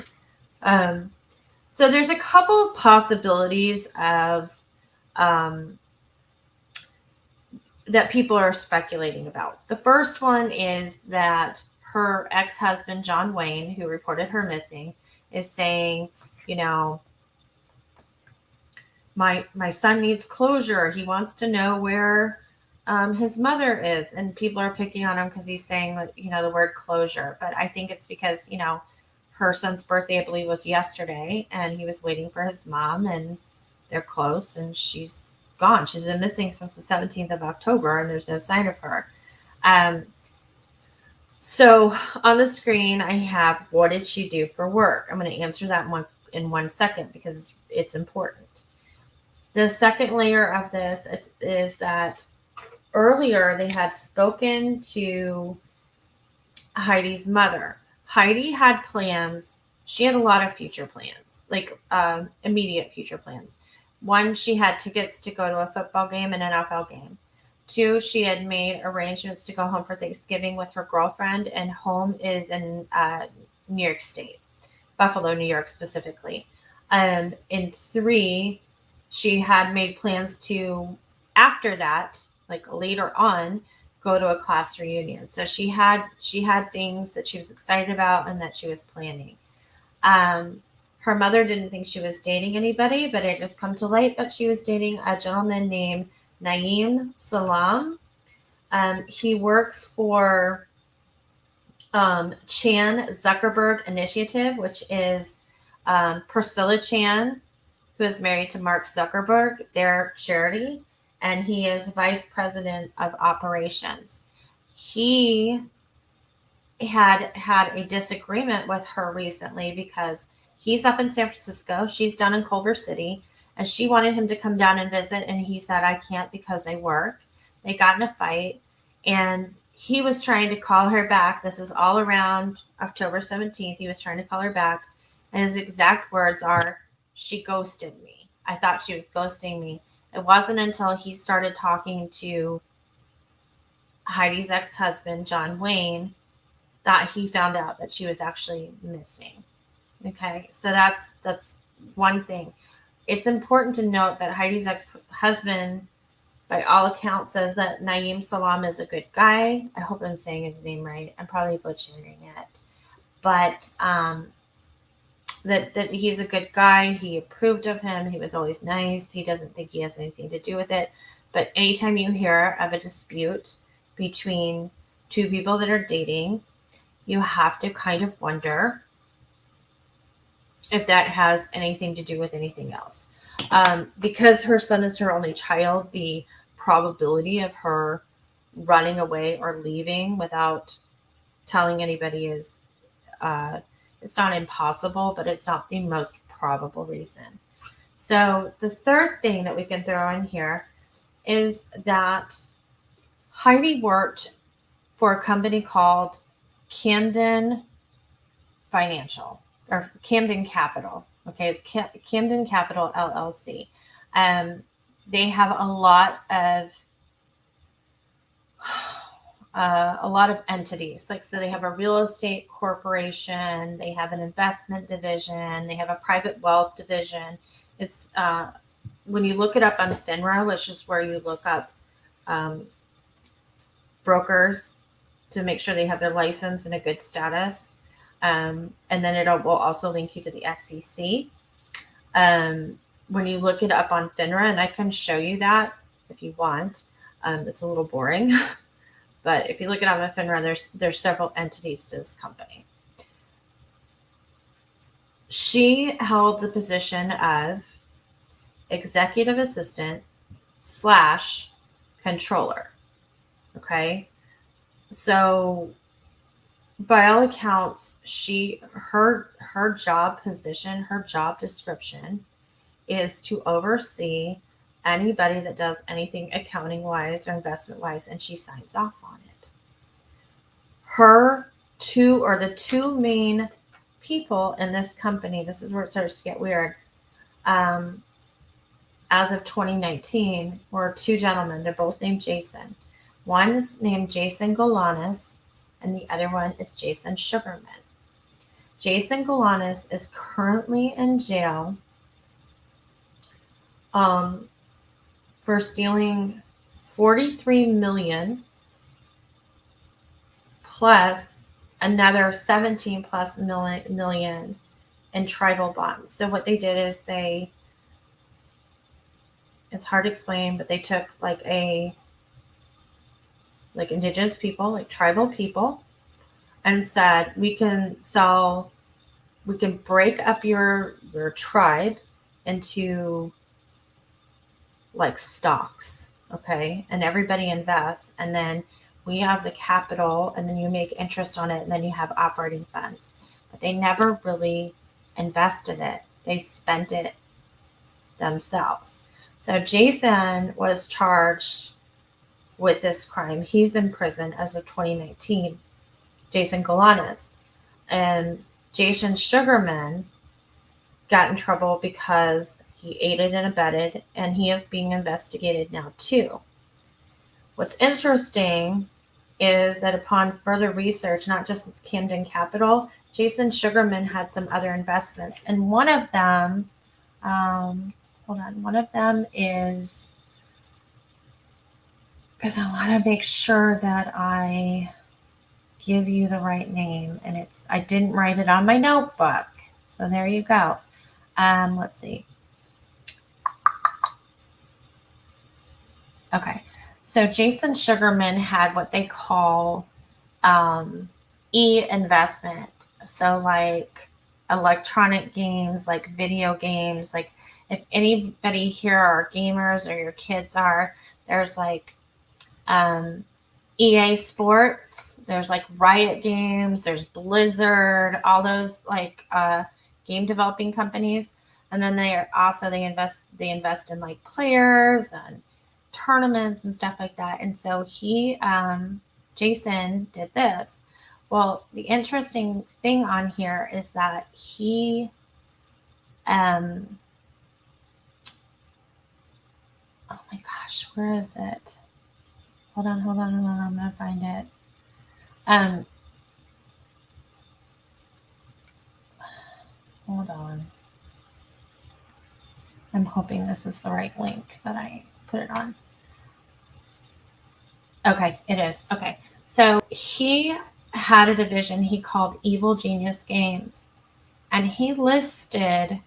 [SPEAKER 1] So there's a couple of possibilities of that people are speculating about. The first one is that her ex-husband, John Wayne, who reported her missing, is saying, you know, my son needs closure. He wants to know where his mother is. And people are picking on him because he's saying that, you know, the word closure. But I think it's because, you know, her son's birthday, I believe, was yesterday, and he was waiting for his mom, and they're close, and she's gone. She's been missing since the 17th of October, and there's no sign of her. So on the screen, I have, what did she do for work? I'm going to answer that in one second because it's important. The second layer of this is that earlier they had spoken to Heidi's mother. Heidi had plans. She had a lot of future plans, like immediate future plans. One, she had tickets to go to a football game and an NFL game. Two, she had made arrangements to go home for Thanksgiving with her girlfriend, and home is in New York State, Buffalo, New York specifically. And three, she had made plans to, after that, like later on, go to a class reunion. So she had things that she was excited about and that she was planning. Her mother didn't think she was dating anybody, but it just come to light that she was dating a gentleman named Naeem Salam. He works for Chan Zuckerberg Initiative, which is Priscilla Chan, who is married to Mark Zuckerberg, their charity, and he is vice president of operations. He had a disagreement with her recently because he's up in San Francisco, she's down in Culver City, and she wanted him to come down and visit, and he said, I can't because I work. They got in a fight, and he was trying to call her back. This is all around October 17th. He was trying to call her back, and his exact words are, she ghosted me. I thought she was ghosting me. It wasn't until he started talking to Heidi's ex-husband, John Wayne, that he found out that she was actually missing. Okay, so that's one thing. It's important to note that Heidi's ex-husband, by all accounts, says that Naeem Salam is a good guy. I hope I'm saying his name right. I'm probably butchering it. But that he's a good guy. He approved of him. He was always nice. He doesn't think he has anything to do with it. But anytime you hear of a dispute between two people that are dating, you have to kind of wonder if that has anything to do with anything else. Because her son is her only child, the probability of her running away or leaving without telling anybody is it's not impossible, but it's not the most probable reason. So the third thing that we can throw in here is that Heidi worked for a company called Camden Financial or Camden Capital. Okay, it's Camden Capital LLC. They have a lot of entities. Like, so they have a real estate corporation, they have an investment division, they have a private wealth division. It's when you look it up on FINRA, which is where you look up brokers to make sure they have their license in a good status. And then it will also link you to the SEC. When you look it up on FINRA, and I can show you that if you want, it's a little boring, but if you look it up on FINRA, there's several entities to this company. She held the position of executive assistant / controller. Okay. So by all accounts, her job position, her job description is to oversee anybody that does anything accounting wise or investment wise, and she signs off on it. The two main people in this company. This is where it starts to get weird. As of 2019, were two gentlemen. They're both named Jason. One is named Jason Galanis, and the other one is Jason Sugarman. Jason Galanis is currently in jail for stealing $43 million plus another 17 plus million in tribal bonds. So what they did is it's hard to explain, but they took like indigenous people, like tribal people, and said, we can break up your tribe into like stocks, okay? And everybody invests, and then we have the capital, and then you make interest on it, and then you have operating funds. But they never really invested it. They spent it themselves. So Jason was charged with this crime. He's in prison as of 2019, Jason Galanis. And Jason Sugarman got in trouble because he aided and abetted, and he is being investigated now too. What's interesting is that upon further research, not just his Camden Capital, Jason Sugarman had some other investments. And one of them, one of them is, because I want to make sure that I give you the right name, and I didn't write it on my notebook. So there you go. Let's see. Okay. So Jason Sugarman had what they call e-investment. So like electronic games, like video games, like if anybody here are gamers or your kids are, there's like EA Sports, there's like Riot Games, there's Blizzard, all those like game developing companies. And then they invest in like players and tournaments and stuff like that. And so Jason did this. Well, the interesting thing on here is that he oh my gosh, where is it? Hold on, I'm gonna find it. Hold on. I'm hoping this is the right link that I put it on. Okay, it is. Okay. So he had a division he called Evil Genius Games, and he listed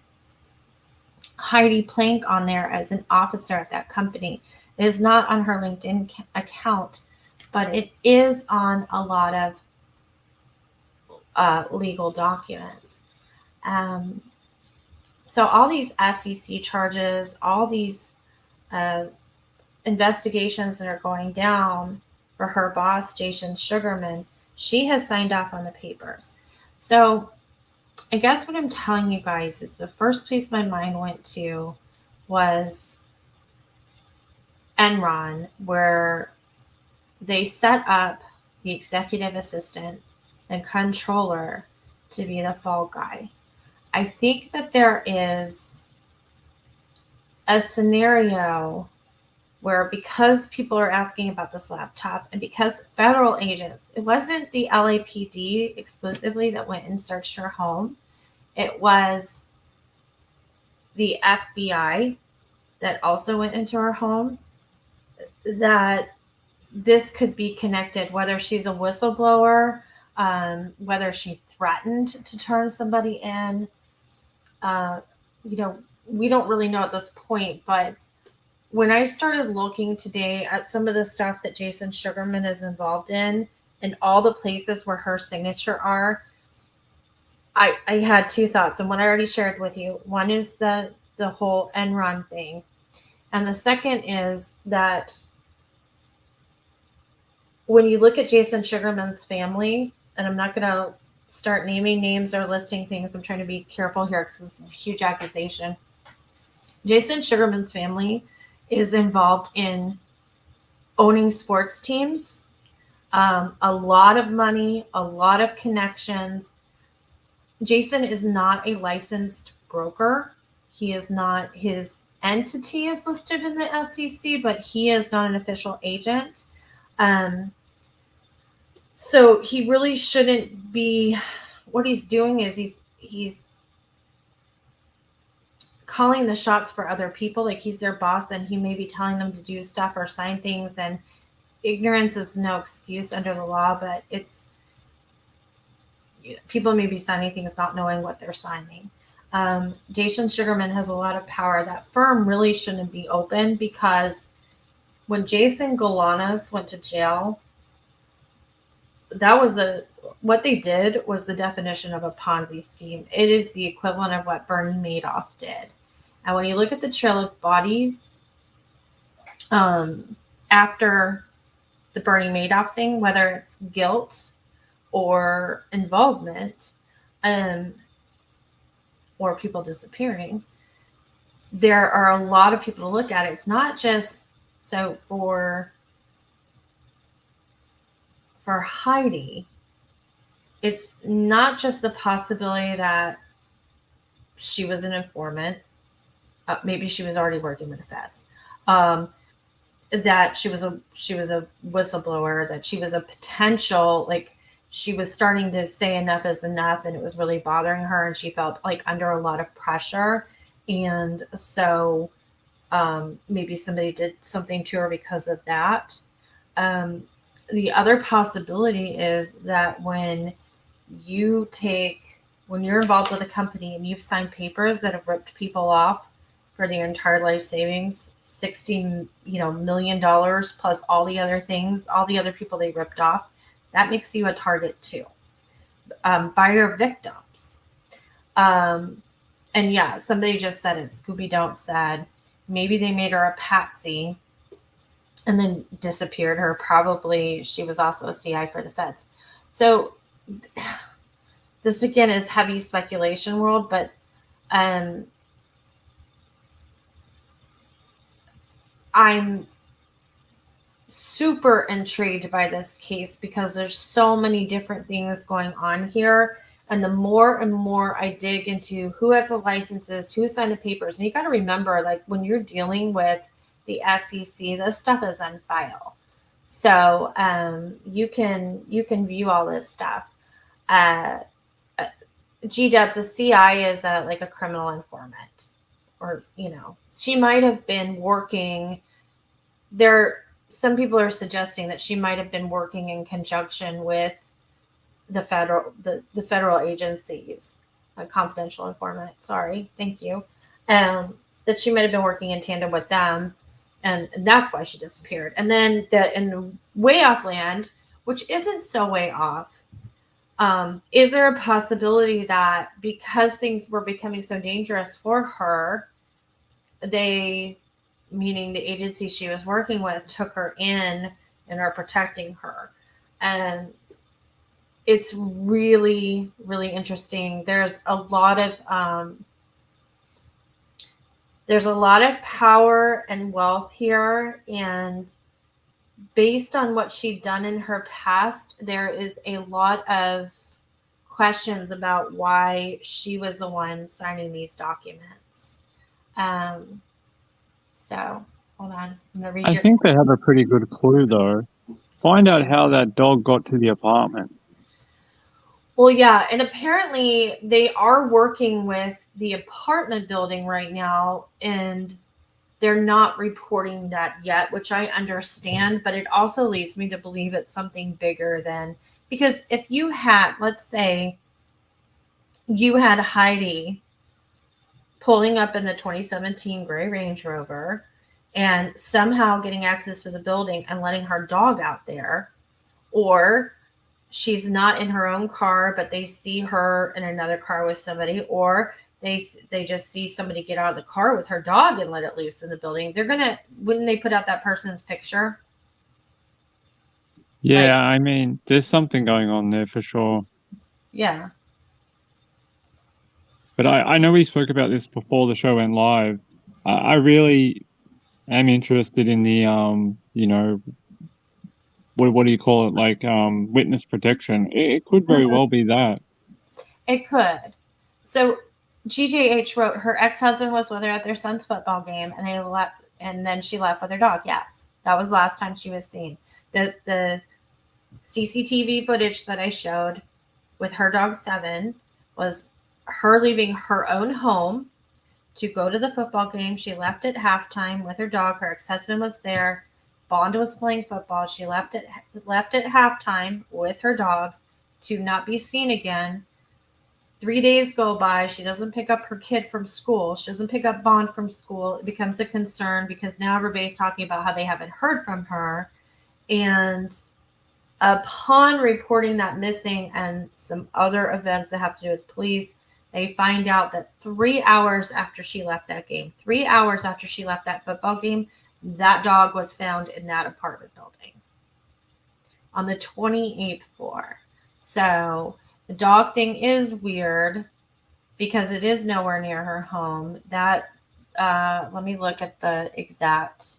[SPEAKER 1] Heidi Plank on there as an officer at that company. It is not on her LinkedIn account, but it is on a lot of legal documents. So all these SEC charges, all these investigations that are going down for her boss, Jason Sugarman, she has signed off on the papers. So I guess what I'm telling you guys is the first place my mind went to was Enron, where they set up the executive assistant and controller to be the fall guy. I think that there is a scenario where, because people are asking about this laptop and because federal agents, it wasn't the LAPD exclusively that went and searched her home. It was the FBI that also went into her home, that this could be connected, whether she's a whistleblower, whether she threatened to turn somebody in. We don't really know at this point, but when I started looking today at some of the stuff that Jason Sugarman is involved in and all the places where her signature are, I had two thoughts, and one I already shared with you. One is the whole Enron thing, and the second is that when you look at Jason Sugarman's family, and I'm not going to start naming names or listing things. I'm trying to be careful here because this is a huge accusation. Jason Sugarman's family is involved in owning sports teams, a lot of money, a lot of connections. Jason is not a licensed broker. He is not, his entity is listed in the SEC, but he is not an official agent. So he really shouldn't be, what he's doing is he's calling the shots for other people. Like, he's their boss and he may be telling them to do stuff or sign things, and ignorance is no excuse under the law, but it's, people may be signing things not knowing what they're signing. Jason Sugarman has a lot of power. That firm really shouldn't be open, because when Jason Galanis went to jail, that was what they did was the definition of a Ponzi scheme. It is the equivalent of what Bernie Madoff did. And when you look at the trail of bodies after the Bernie Madoff thing, whether it's guilt or involvement, or people disappearing, there are a lot of people to look at. It's not just, so for Heidi, it's not just the possibility that she was an informant. Maybe she was already working with the feds. That she was a whistleblower, that she was a potential, like, she was starting to say enough is enough, and it was really bothering her, and she felt like under a lot of pressure. And so maybe somebody did something to her because of that. The other possibility is that when you're involved with a company and you've signed papers that have ripped people off for their entire life savings, $60 million plus all the other things, all the other people they ripped off, that makes you a target too, by your victims. And yeah, somebody just said it. Scooby Don't said maybe they made her a patsy and then disappeared her. Probably she was also a CI for the feds. So this again is heavy speculation world, but I'm super intrigued by this case because there's so many different things going on here. And the more and more I dig into who has the licenses, who signed the papers, and you got to remember, like, when you're dealing with the SEC, this stuff is on file. So you can view all this stuff. G-Dubs, a CI is like a criminal informant, or, she might have been working there. Some people are suggesting that she might have been working in conjunction with the federal agencies, a confidential informant. Sorry. Thank you. That she might have been working in tandem with them. And that's why she disappeared. And then in way off land, which isn't so way off, is there a possibility that because things were becoming so dangerous for her, meaning the agency she was working with, took her in and are protecting her? And it's really, really interesting. There's a lot of power and wealth here, and based on what she'd done in her past, there is a lot of questions about why she was the one signing these documents. So hold on, I'm gonna read
[SPEAKER 6] I think they have a pretty good clue, though. Find out how that dog got to the apartment.
[SPEAKER 1] Well, yeah, and apparently they are working with the apartment building right now, and they're not reporting that yet, which I understand, but it also leads me to believe it's something bigger than, because if you had, let's say you had Heidi pulling up in the 2017 gray Range Rover and somehow getting access to the building and letting her dog out there, or she's not in her own car, but they see her in another car with somebody, or they just see somebody get out of the car with her dog and let it loose in the building. Wouldn't they put out that person's picture?
[SPEAKER 6] Yeah, I mean, there's something going on there for sure.
[SPEAKER 1] Yeah.
[SPEAKER 6] But I know we spoke about this before the show went live. I really am interested in the, what do you call it? Like witness protection. It could very well be that.
[SPEAKER 1] It could. So GJH wrote her ex-husband was with her at their son's football game, and they left, and then she left with her dog. Yes, that was last time she was seen. The CCTV footage that I showed with her dog Seven was her leaving her own home to go to the football game. She left at halftime with her dog. Her ex-husband was there. Bond was playing football. She left at halftime with her dog to not be seen again. 3 days go by. She doesn't pick up her kid from school. She doesn't pick up Bond from school. It becomes a concern because now everybody's talking about how they haven't heard from her. And upon reporting that missing and some other events that have to do with police, they find out that 3 hours after she left that game, 3 hours after she left that football game, that dog was found in that apartment building on the 28th floor. So the dog thing is weird because it is nowhere near her home. That, let me look at the exact,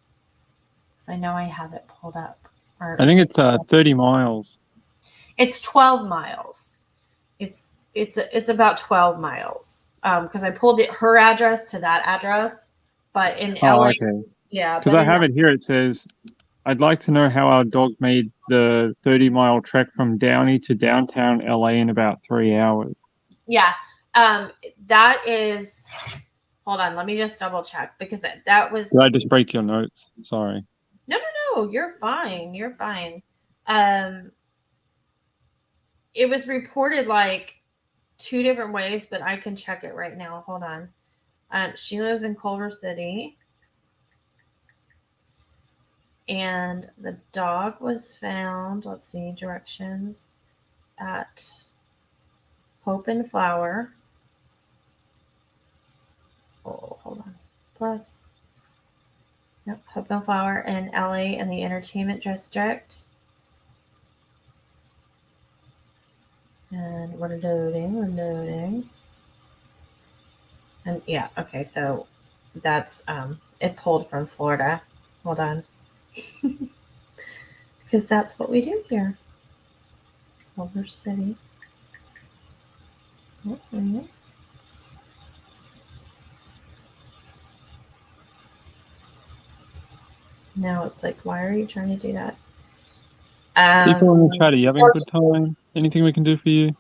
[SPEAKER 1] because I know I have it pulled up.
[SPEAKER 6] I think it's 30 miles.
[SPEAKER 1] It's 12 miles. It's about 12 miles. Because I pulled her address to that address, but in LA,
[SPEAKER 6] Okay.
[SPEAKER 1] yeah.
[SPEAKER 6] Because I have it here. It says, I'd like to know how our dog made the 30-mile trek from Downey to downtown LA in about 3 hours.
[SPEAKER 1] Yeah. That is, hold on, let me just double check because that was.
[SPEAKER 6] Did I just break your notes? Sorry.
[SPEAKER 1] No, you're fine. You're fine. It was reported like 2 different ways, but I can check it right now. Hold on. She lives in Culver City. And the dog was found, let's see, directions, at Hope and Flower. Oh, hold on. Plus. Yep, Hope and Flower in LA in the entertainment district. And we're loading. And yeah, okay, so that's it pulled from Florida. Hold on. Because that's what we do here. Culver City. Mm-hmm. Now it's like, why are you trying to do that?
[SPEAKER 6] People in the chat, are you having a good time? Anything we can do for you?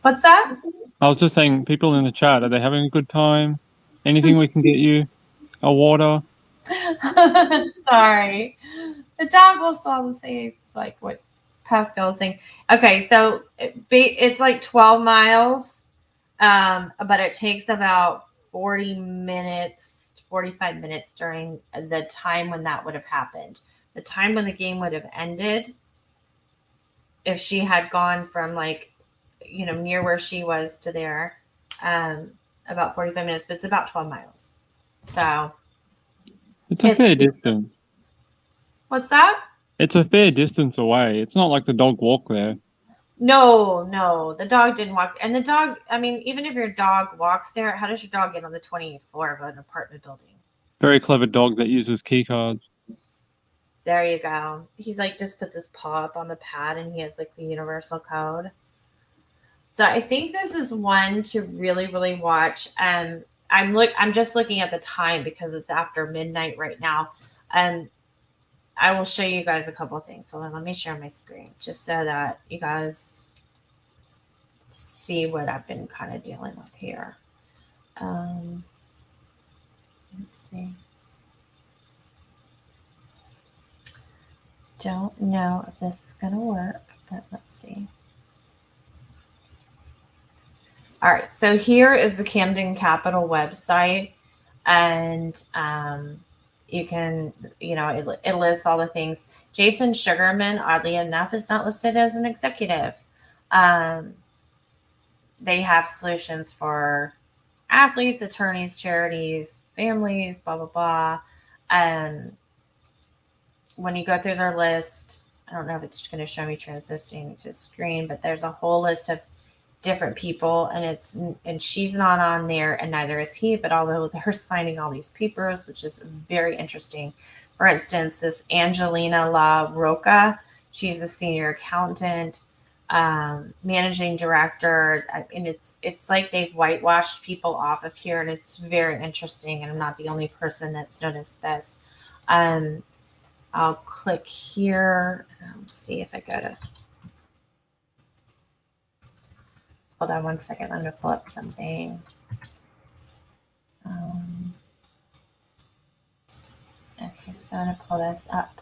[SPEAKER 1] What's that?
[SPEAKER 6] I was just saying, people in the chat, are they having a good time? Anything we can get you? A water?
[SPEAKER 1] Sorry. The dog will still say it's like what Pascal is saying. Okay, so it's like 12 miles, but it takes about 40 minutes, 45 minutes during the time when that would have happened. The time when the game would have ended, if she had gone from like, near where she was to there, about 45 minutes, but it's about 12 miles. So
[SPEAKER 6] it's a fair distance.
[SPEAKER 1] What's that?
[SPEAKER 6] It's a fair distance away. It's not like the dog walked there.
[SPEAKER 1] No, the dog didn't walk. And the dog, I mean, even if your dog walks there, how does your dog get on the 28th floor of an apartment building?
[SPEAKER 6] Very clever dog that uses key cards.
[SPEAKER 1] There you go. He's like, just puts his paw up on the pad and he has like the universal code. So I think this is one to really, really watch. I'm just looking at the time because it's after midnight right now. I will show you guys a couple of things. So let me share my screen just so that you guys see what I've been kind of dealing with here. Let's see. Don't know if this is going to work, but let's see. All right, so here is the Camden Capital website, and you can, it lists all the things. Jason Sugarman, oddly enough, is not listed as an executive. They have solutions for athletes, attorneys, charities, families, blah, blah, blah. When you go through their list, I don't know if it's going to show me transitioning to a screen, but there's a whole list of different people, and she's not on there, and neither is he, but although they're signing all these papers, which is very interesting. For instance, this Angelina La Roca, she's the senior accountant. managing director. And it's like they've whitewashed people off of here, and it's very interesting. And I'm not the only person that's noticed this. I'll click here. See if I go to. Hold on one second. I'm going to pull up something. Okay, so I'm going to pull this up,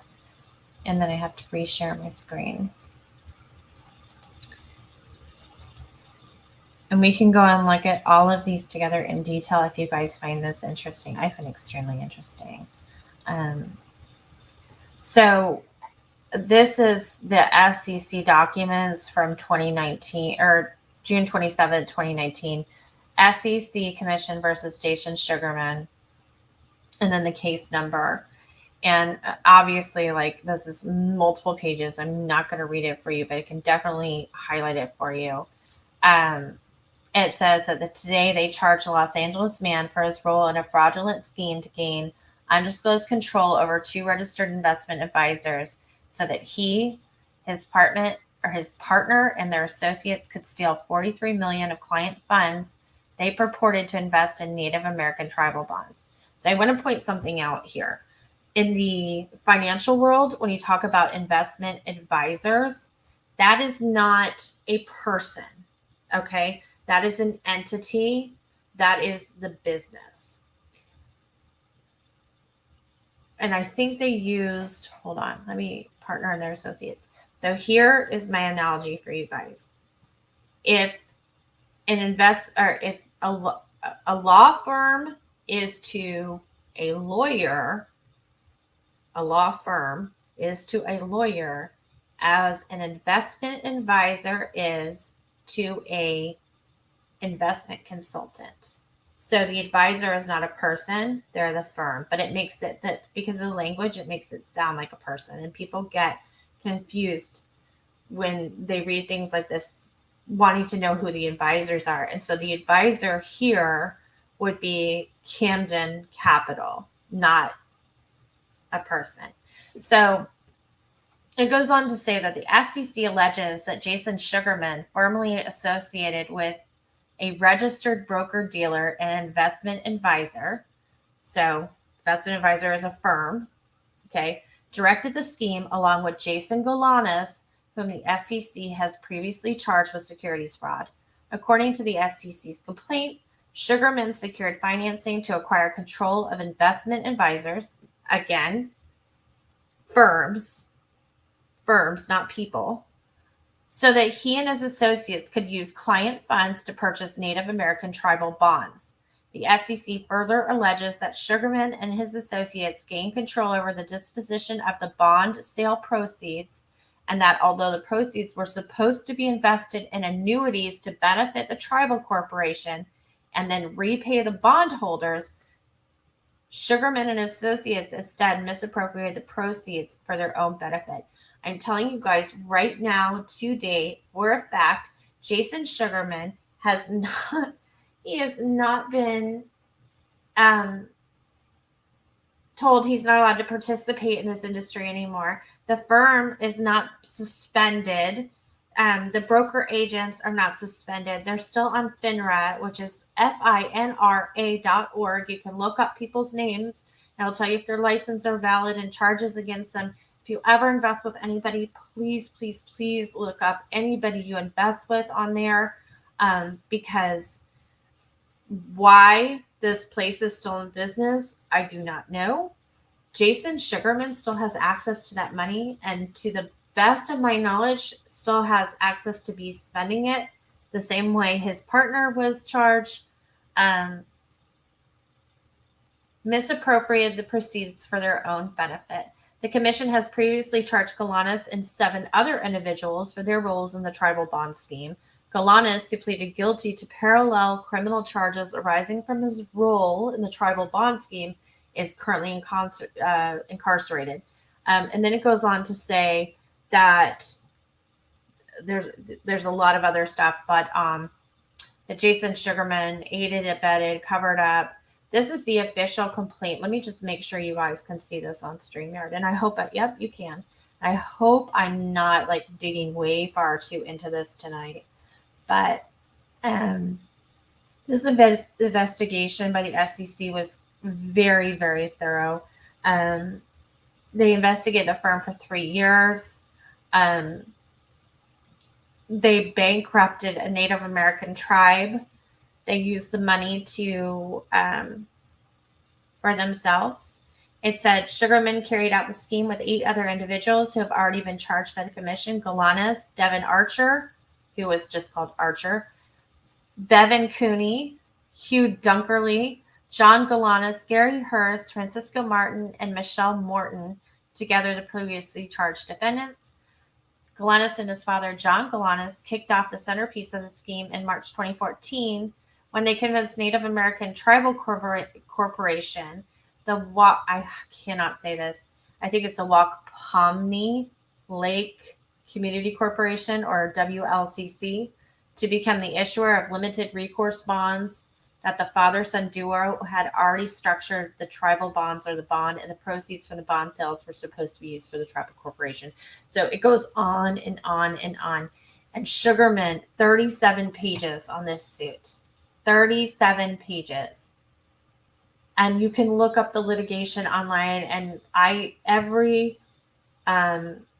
[SPEAKER 1] and then I have to reshare my screen. And we can go and look at all of these together in detail if you guys find this interesting. I find it extremely interesting. So this is the SEC documents from 2019 or June 27, 2019. SEC Commission versus Jason Sugarman. And then the case number. And obviously, like, this is multiple pages. I'm not going to read it for you, but I can definitely highlight it for you. It says that today they charged a Los Angeles man for his role in a fraudulent scheme to gain undisclosed control over 2 registered investment advisors so that he, his partner, and their associates could steal $43 million of client funds they purported to invest in Native American tribal bonds. So I want to point something out here. In the financial world, when you talk about investment advisors, that is not a person, okay? That is an entity. That is the business. And I think they used, hold on, let me partner and their associates. So here is my analogy for you guys. If if a law firm is to a lawyer, a law firm is to a lawyer as an investment advisor is to a investment consultant. So the advisor is not a person, they're the firm, but it makes it that because of the language, it makes it sound like a person, and people get confused when they read things like this, wanting to know who the advisors are. And so the advisor here would be Camden Capital, not a person. So it goes on to say that the SEC alleges that Jason Sugarman, formerly associated with a registered broker-dealer and investment advisor, so investment advisor is a firm, okay, directed the scheme along with Jason Galanis, whom the SEC has previously charged with securities fraud. According to the SEC's complaint, Sugarman secured financing to acquire control of investment advisors, again, firms, not people, so that he and his associates could use client funds to purchase Native American tribal bonds. The SEC further alleges that Sugarman and his associates gained control over the disposition of the bond sale proceeds, and that although the proceeds were supposed to be invested in annuities to benefit the tribal corporation and then repay the bondholders, Sugarman and associates instead misappropriated the proceeds for their own benefit. I'm telling you guys right now, today, for a fact, Jason Sugarman has not been told he's not allowed to participate in this industry anymore. The firm is not suspended. The broker agents are not suspended. They're still on FINRA, which is FINRA.org. You can look up people's names, and it'll tell you if their licenses are valid and charges against them. If you ever invest with anybody, please, please, please look up anybody you invest with on there, because why this place is still in business, I do not know. Jason Sugarman still has access to that money, and to the best of my knowledge, still has access to be spending it the same way his partner was charged. Misappropriated the proceeds for their own benefit. The commission has previously charged Galanis and 7 other individuals for their roles in the tribal bond scheme. Galanis, who pleaded guilty to parallel criminal charges arising from his role in the tribal bond scheme, is currently incarcerated. And then it goes on to say that there's a lot of other stuff, but that Jason Sugarman aided, abetted, covered up. This is the official complaint. Let me just make sure you guys can see this on StreamYard. And I hope, yep, you can. I hope I'm not like digging way far too into this tonight, but this investigation by the FCC was very, very thorough. They investigated the firm for 3 years. They bankrupted a Native American tribe. They used the money to for themselves. It said Sugarman carried out the scheme with 8 other individuals who have already been charged by the commission: Galanis, Devin Archer, who was just called Archer, Bevan Cooney, Hugh Dunkerley, John Galanis, Gary Hurst, Francisco Martin, and Michelle Morton, together the previously charged defendants. Galanis and his father, John Galanis, kicked off the centerpiece of the scheme in March 2014 when they convinced Native American Tribal Corporation, I cannot say this, I think it's the Waupomni Lake Community Corporation, or WLCC, to become the issuer of limited recourse bonds that the father-son duo had already structured. The tribal bonds or the bond, and the proceeds from the bond sales were supposed to be used for the tribal corporation. So it goes on and on and on. And Sugarman, 37 pages on this suit. 37 pages. And you can look up the litigation online. And I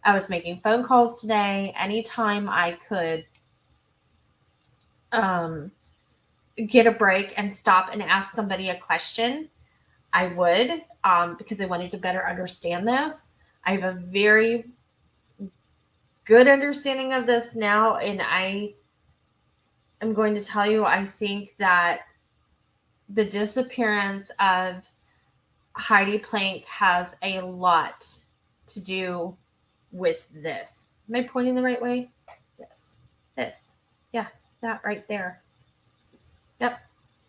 [SPEAKER 1] was making phone calls today. Anytime I could get a break and stop and ask somebody a question, I would, because I wanted to better understand this. I have a very good understanding of this now, and I am going to tell you, I think that the disappearance of Heidi Plank has a lot to do with this. Am I pointing the right way? This. Yeah, that right there. Yep.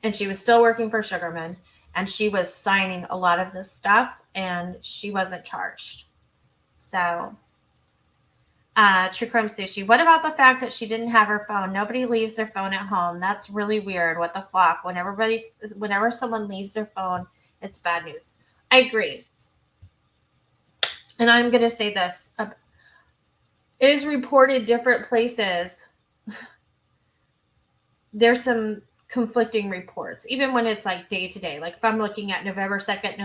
[SPEAKER 1] And she was still working for Sugarman, and she was signing a lot of this stuff, and she wasn't charged. So, True Crime Sushi. What about the fact that she didn't have her phone? Nobody leaves their phone at home. That's really weird. What the fuck? Whenever someone leaves their phone, it's bad news. I agree. And I'm going to say this. It is reported different places. There's some conflicting reports, even when it's like day to day. Like if I'm looking at November 2nd,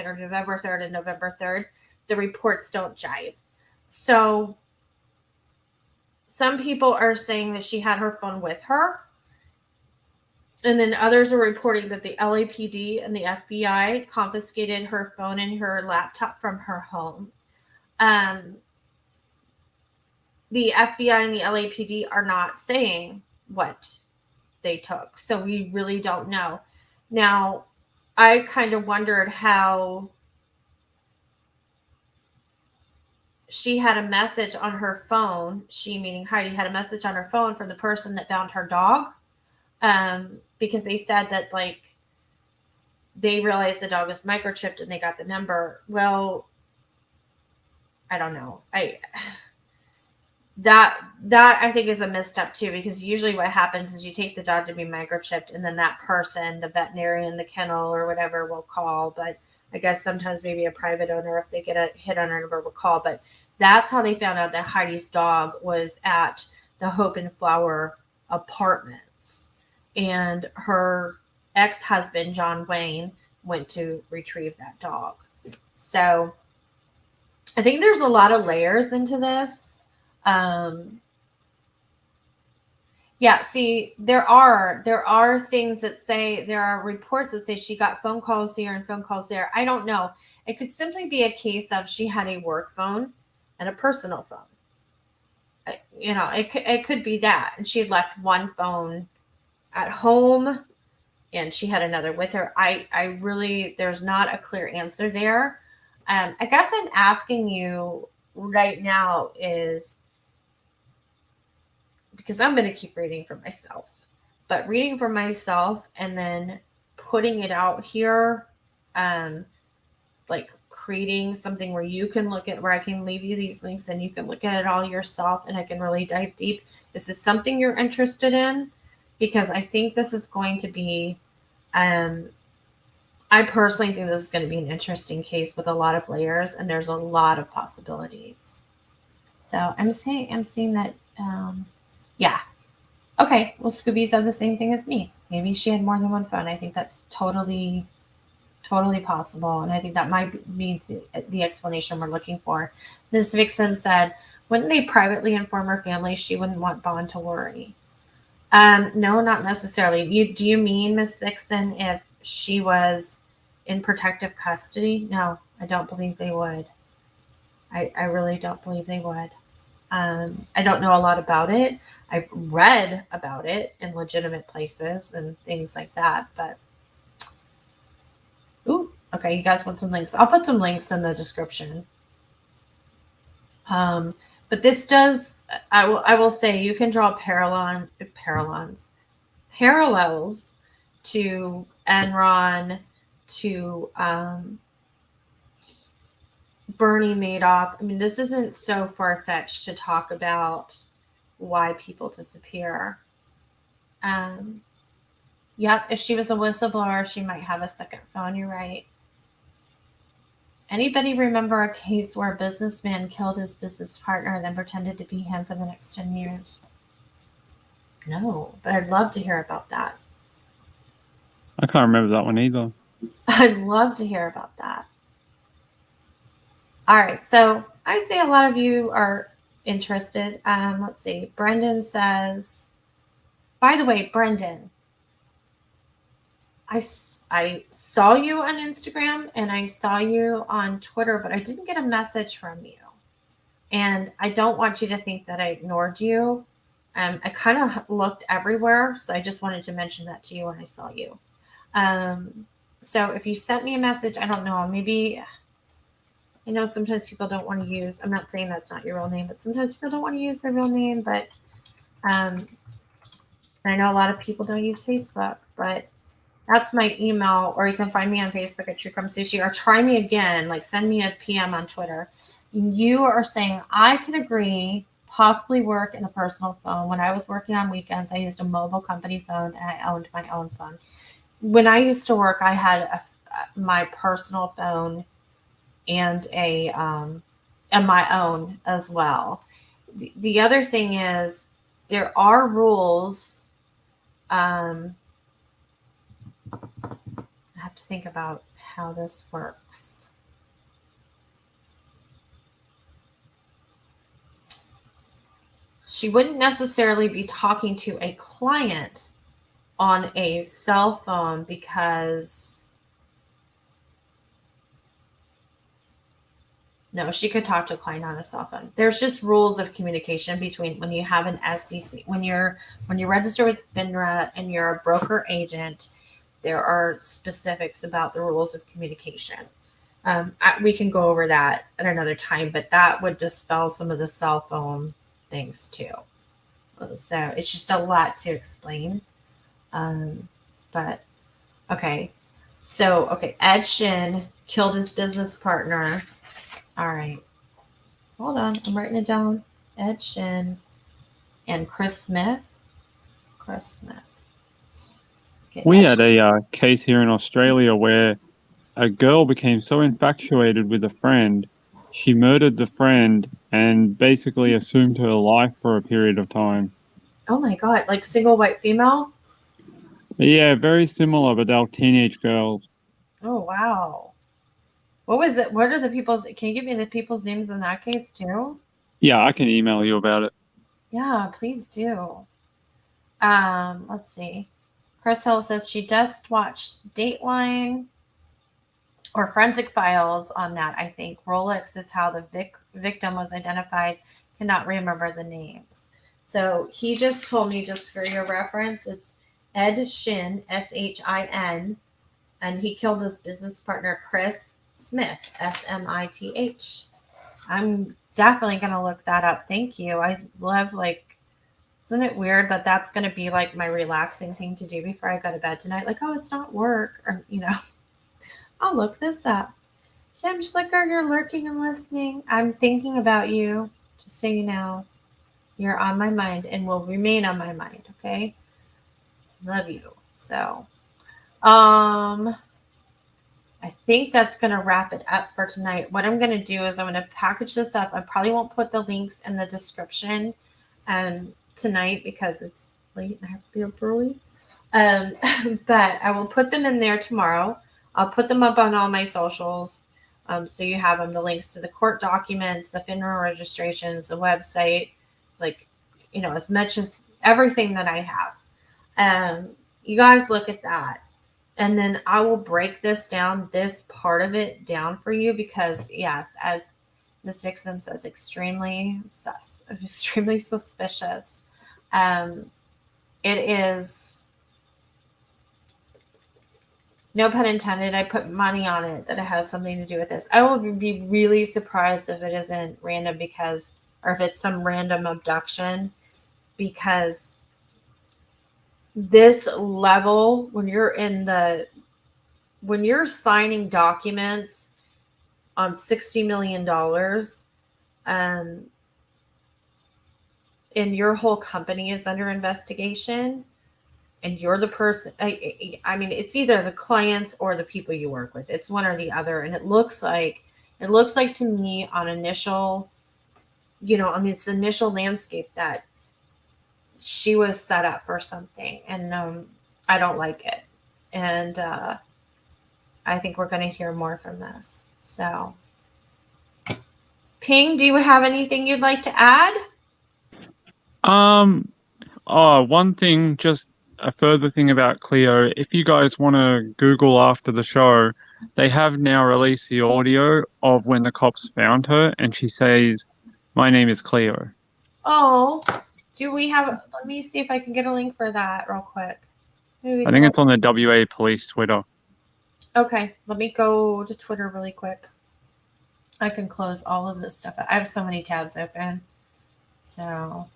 [SPEAKER 1] or November 3rd and November 3rd, the reports don't jive. So some people are saying that she had her phone with her. And then others are reporting that the LAPD and the FBI confiscated her phone and her laptop from her home. The FBI and the LAPD are not saying what they took, so we really don't know. Now, I kind of wondered how she had a message on her phone. She, meaning Heidi, had a message on her phone from the person that found her dog, because they said that like they realized the dog was microchipped and they got the number. Well, I don't know. That I think is a misstep too, because usually what happens is you take the dog to be microchipped, and then that person, the veterinarian, the kennel or whatever, will call. But I guess sometimes maybe a private owner, if they get a hit on her number, will call. But that's how they found out that Heidi's dog was at the Hope and Flower Apartments, and her ex-husband, John Wayne, went to retrieve that dog. So I think there's a lot of layers into this. Yeah, see, there are things that say, there are reports that say she got phone calls here and phone calls there. I don't know. It could simply be a case of she had a work phone and a personal phone. You know, it could be that. And she had left one phone at home and she had another with her. I really, there's not a clear answer there. I guess I'm asking you right now is, because I'm going to keep reading for myself, but reading for myself and then putting it out here, like creating something where you can look at, where I can leave you these links and you can look at it all yourself and I can really dive deep. Is this something you're interested in? Because I think this is going to be I personally think this is going to be an interesting case with a lot of layers, and there's a lot of possibilities. So I'm seeing that, yeah. Okay, well, Scooby said the same thing as me. Maybe she had more than one phone. I think that's totally possible, and I think that might be the explanation we're looking for. Ms. Vixen said, wouldn't they privately inform her family she wouldn't want Bond to worry? No, not necessarily. Do you mean, Miss Vixen, if she was in protective custody? No, I don't believe they would. I really don't believe they would. I don't know a lot about it. I've read about it in legitimate places and things like that, but ooh, okay, you guys want some links? I'll put some links in the description. But this does, I will say, you can draw parallels to Enron, to Bernie Madoff. I mean, this isn't so far-fetched to talk about why people disappear. Yep, if she was a whistleblower, she might have a second phone. You're right. Anybody remember a case where a businessman killed his business partner and then pretended to be him for the next 10 years? No, but I'd love to hear about that.
[SPEAKER 6] I can't remember that one either.
[SPEAKER 1] I'd love to hear about that. All right, so I say a lot of you are interested. Let's see. Brendan says, by the way, Brendan, I saw you on Instagram and I saw you on Twitter, but I didn't get a message from you. And I don't want you to think that I ignored you. I kind of looked everywhere, so I just wanted to mention that to you when I saw you. So if you sent me a message, I don't know, maybe, I know sometimes people don't want to use, I'm not saying that's not your real name, but sometimes people don't want to use their real name, but I know a lot of people don't use Facebook, but that's my email, or you can find me on Facebook at True Crime Sushi, or try me again, like send me a PM on Twitter. You are saying I can agree, possibly work in a personal phone. When I was working on weekends, I used a mobile company phone and I owned my own phone. When I used to work, I had my personal phone and my own as well. The other thing is there are rules. I have to think about how this works. She wouldn't necessarily be talking to a client on a cell phone because no, she could talk to a client on a cell phone. There's just rules of communication between when you have an SEC, when you register with FINRA and you're a broker agent, there are specifics about the rules of communication. We can go over that at another time, but that would dispel some of the cell phone things too. So it's just a lot to explain. But okay. So, okay. Ed Shin killed his business partner. All right. Hold on. I'm writing it down. Ed Shin and Chris Smith. Okay,
[SPEAKER 6] We
[SPEAKER 1] Ed
[SPEAKER 6] had a case here in Australia where a girl became so infatuated with a friend, she murdered the friend and basically assumed her life for a period of time.
[SPEAKER 1] Oh my God. Like single white female?
[SPEAKER 6] Yeah, very similar, but they were teenage girls.
[SPEAKER 1] Oh, wow. What was it? What are the people's? Can you give me the people's names in that case too?
[SPEAKER 6] Yeah, I can email you about it.
[SPEAKER 1] Yeah, please do. Let's see. Chris Hill says she just watched Dateline or Forensic Files on that, I think. Rolex is how the victim was identified. Cannot remember the names. So he just told me, just for your reference, it's Ed Shin, Shin, and he killed his business partner, Chris Smith, Smith. I'm definitely going to look that up. Thank you. I love, like, isn't it weird that that's going to be like my relaxing thing to do before I go to bed tonight? Like, oh, it's not work, or, you know, I'll look this up. Yeah, I'm just like, oh, you're lurking and listening. I'm thinking about you, just so you know. You're on my mind and will remain on my mind, okay? Love you. So, I think that's going to wrap it up for tonight. What I'm going to do is I'm going to package this up. I probably won't put the links in the description tonight because it's late and I have to be up early. But I will put them in there tomorrow. I'll put them up on all my socials. So you have them, the links to the court documents, the FINRA registrations, the website, like, you know, as much as everything that I have. You guys look at that. And then I will break this down, this part of it down for you because, yes, as Ms. Vixen says, extremely suspicious. It is, no pun intended, I put money on it that it has something to do with this. I will be really surprised if it isn't random or if it's some random abduction, because this level, when you're signing documents on $60 million, and your whole company is under investigation, and you're the person, I mean, it's either the clients or the people you work with. It's one or the other. And it looks like to me on initial, on this initial landscape that she was set up for something, and I don't like it. And I think we're going to hear more from this. So, Ping, do you have anything you'd like to add?
[SPEAKER 6] One thing, just a further thing about Cleo. If you guys want to Google after the show, they have now released the audio of when the cops found her, and she says, "My name is Cleo."
[SPEAKER 1] Oh, do we have? Let me see if I can get a link for that real quick.
[SPEAKER 6] I think it's on the WA Police Twitter.
[SPEAKER 1] Okay, let me go to Twitter really quick. I can close all of this stuff. I have so many tabs open. So,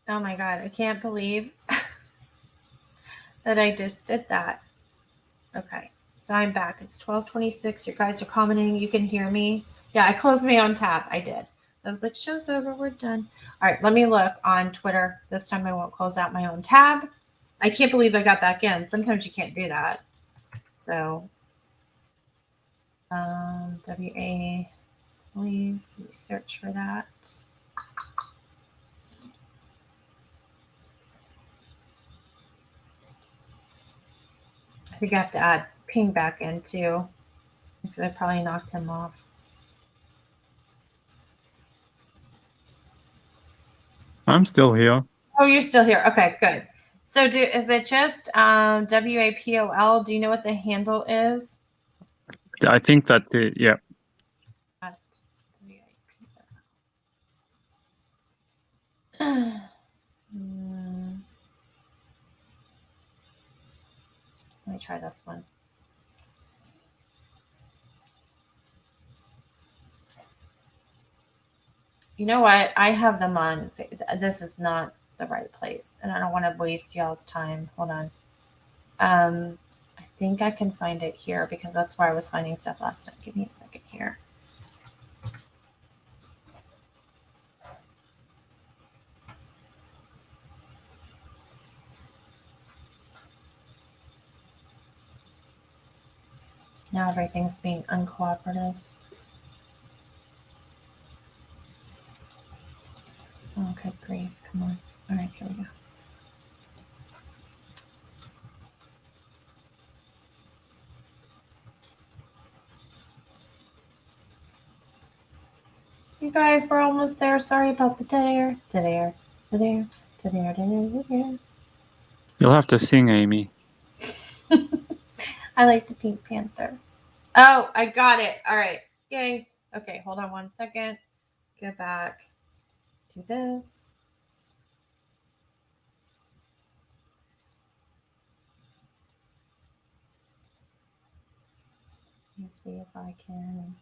[SPEAKER 1] oh my God, I can't believe that I just did that. Okay, so I'm back. It's 12:26. You guys are commenting. You can hear me. Yeah, I closed my own tab. I did. I was like, show's over. We're done. All right, let me look on Twitter. This time I won't close out my own tab. I can't believe I got back in. Sometimes you can't do that. So, WA Police. Let me search for that. I think I have to add Ping back in too, because I probably knocked him off.
[SPEAKER 6] I'm still here.
[SPEAKER 1] Oh, you're still here. Okay, good. So is it just WAPOL? Do you know what the handle is?
[SPEAKER 6] I think that's it. Yeah.
[SPEAKER 1] Let me try this one. You know what? I have them on. This is not the right place, and I don't want to waste y'all's time. Hold on. I think I can find it here because that's where I was finding stuff last night. Give me a second here. Now everything's being uncooperative. Okay, great. Come on. All right, here we go. You guys, we're almost there. Sorry about the dead air.
[SPEAKER 6] You'll have to sing, Amy.
[SPEAKER 1] I like the Pink Panther. Oh, I got it. All right. Yay. Okay, hold on one second. Go back to this. Let me see if I can.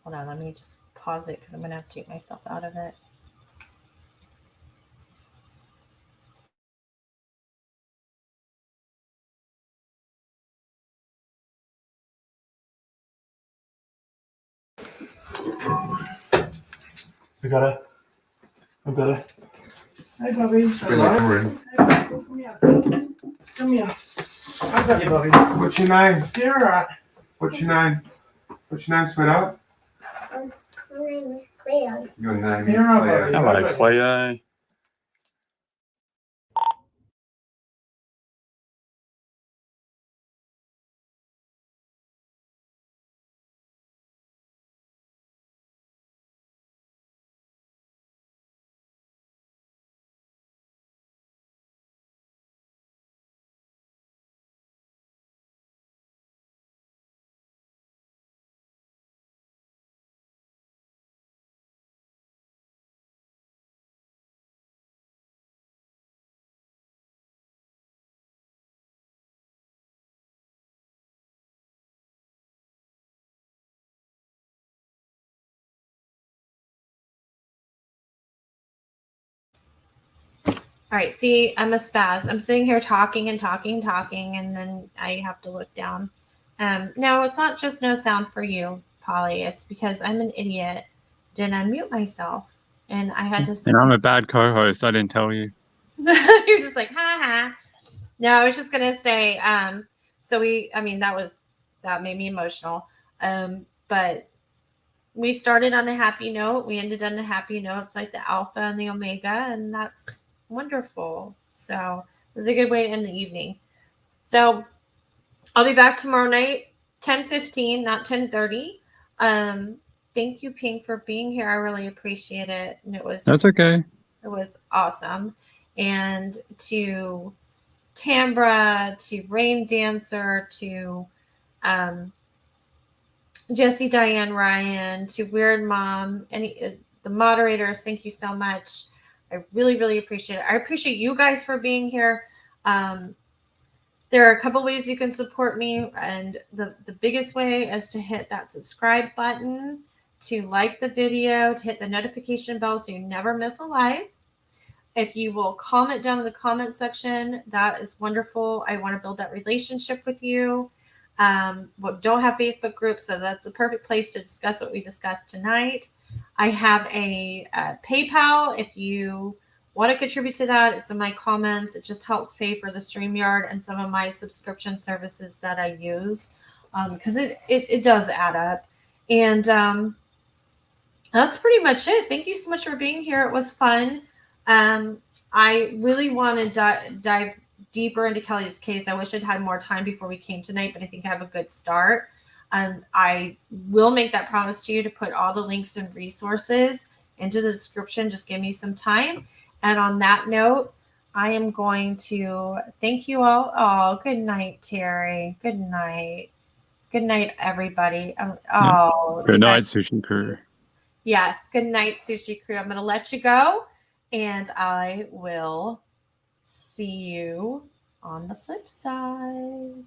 [SPEAKER 1] Hold on, let me just pause it because I'm going to have to take myself out of it.
[SPEAKER 14] I got it. Hey, Bobby.
[SPEAKER 3] Hello.
[SPEAKER 14] Come here. Come here. I got you, Bobby.
[SPEAKER 3] What's your name?
[SPEAKER 14] You're all right.
[SPEAKER 3] What's your name? What's your name, sweetheart?
[SPEAKER 15] My name is Cleo.
[SPEAKER 3] Your name is
[SPEAKER 14] You're all
[SPEAKER 3] Cleo.
[SPEAKER 14] right.
[SPEAKER 6] Hello, Cleo.
[SPEAKER 1] All right, see, I'm a spaz. I'm sitting here talking, and then I have to look down. No, it's not just no sound for you, Polly. It's because I'm an idiot. Didn't unmute myself, and I had to.
[SPEAKER 6] And I'm a bad co-host. I didn't tell you.
[SPEAKER 1] You're just like, ha ha. No, I was just gonna say. That made me emotional. But we started on a happy note. We ended on a happy note. It's like the alpha and the omega, and that's wonderful. So it was a good way to end the evening. So I'll be back tomorrow night, 10:15, not 10:30. Thank you, Pink, for being here. I really appreciate it. And
[SPEAKER 6] That's okay.
[SPEAKER 1] It was awesome. And to Tambra, to Rain Dancer, to Jesse, Diane, Ryan, to Weird Mom, the moderators, thank you so much. I really, really appreciate it. I appreciate you guys for being here. There are a couple ways you can support me, and the biggest way is to hit that subscribe button, to like the video, to hit the notification bell so you never miss a live. If you will comment down in the comment section, that is wonderful. I want to build that relationship with you. Don't have Facebook groups, so that's the perfect place to discuss what we discussed tonight. I have a PayPal. If you want to contribute to that, it's in my comments. It just helps pay for the StreamYard and some of my subscription services that I use, because it does add up. And that's pretty much it. Thank you so much for being here. It was fun. I really want to dive deeper into Kelly's case. I wish I'd had more time before we came tonight, but I think I have a good start. I will make that promise to you to put all the links and resources into the description. Just give me some time. And on that note, I am going to thank you all. Oh, good night, Terry. Good night. Good night, everybody.
[SPEAKER 6] Good night, Sushi Crew.
[SPEAKER 1] Yes, good night, Sushi Crew. I'm going to let you go, and I will see you on the flip side.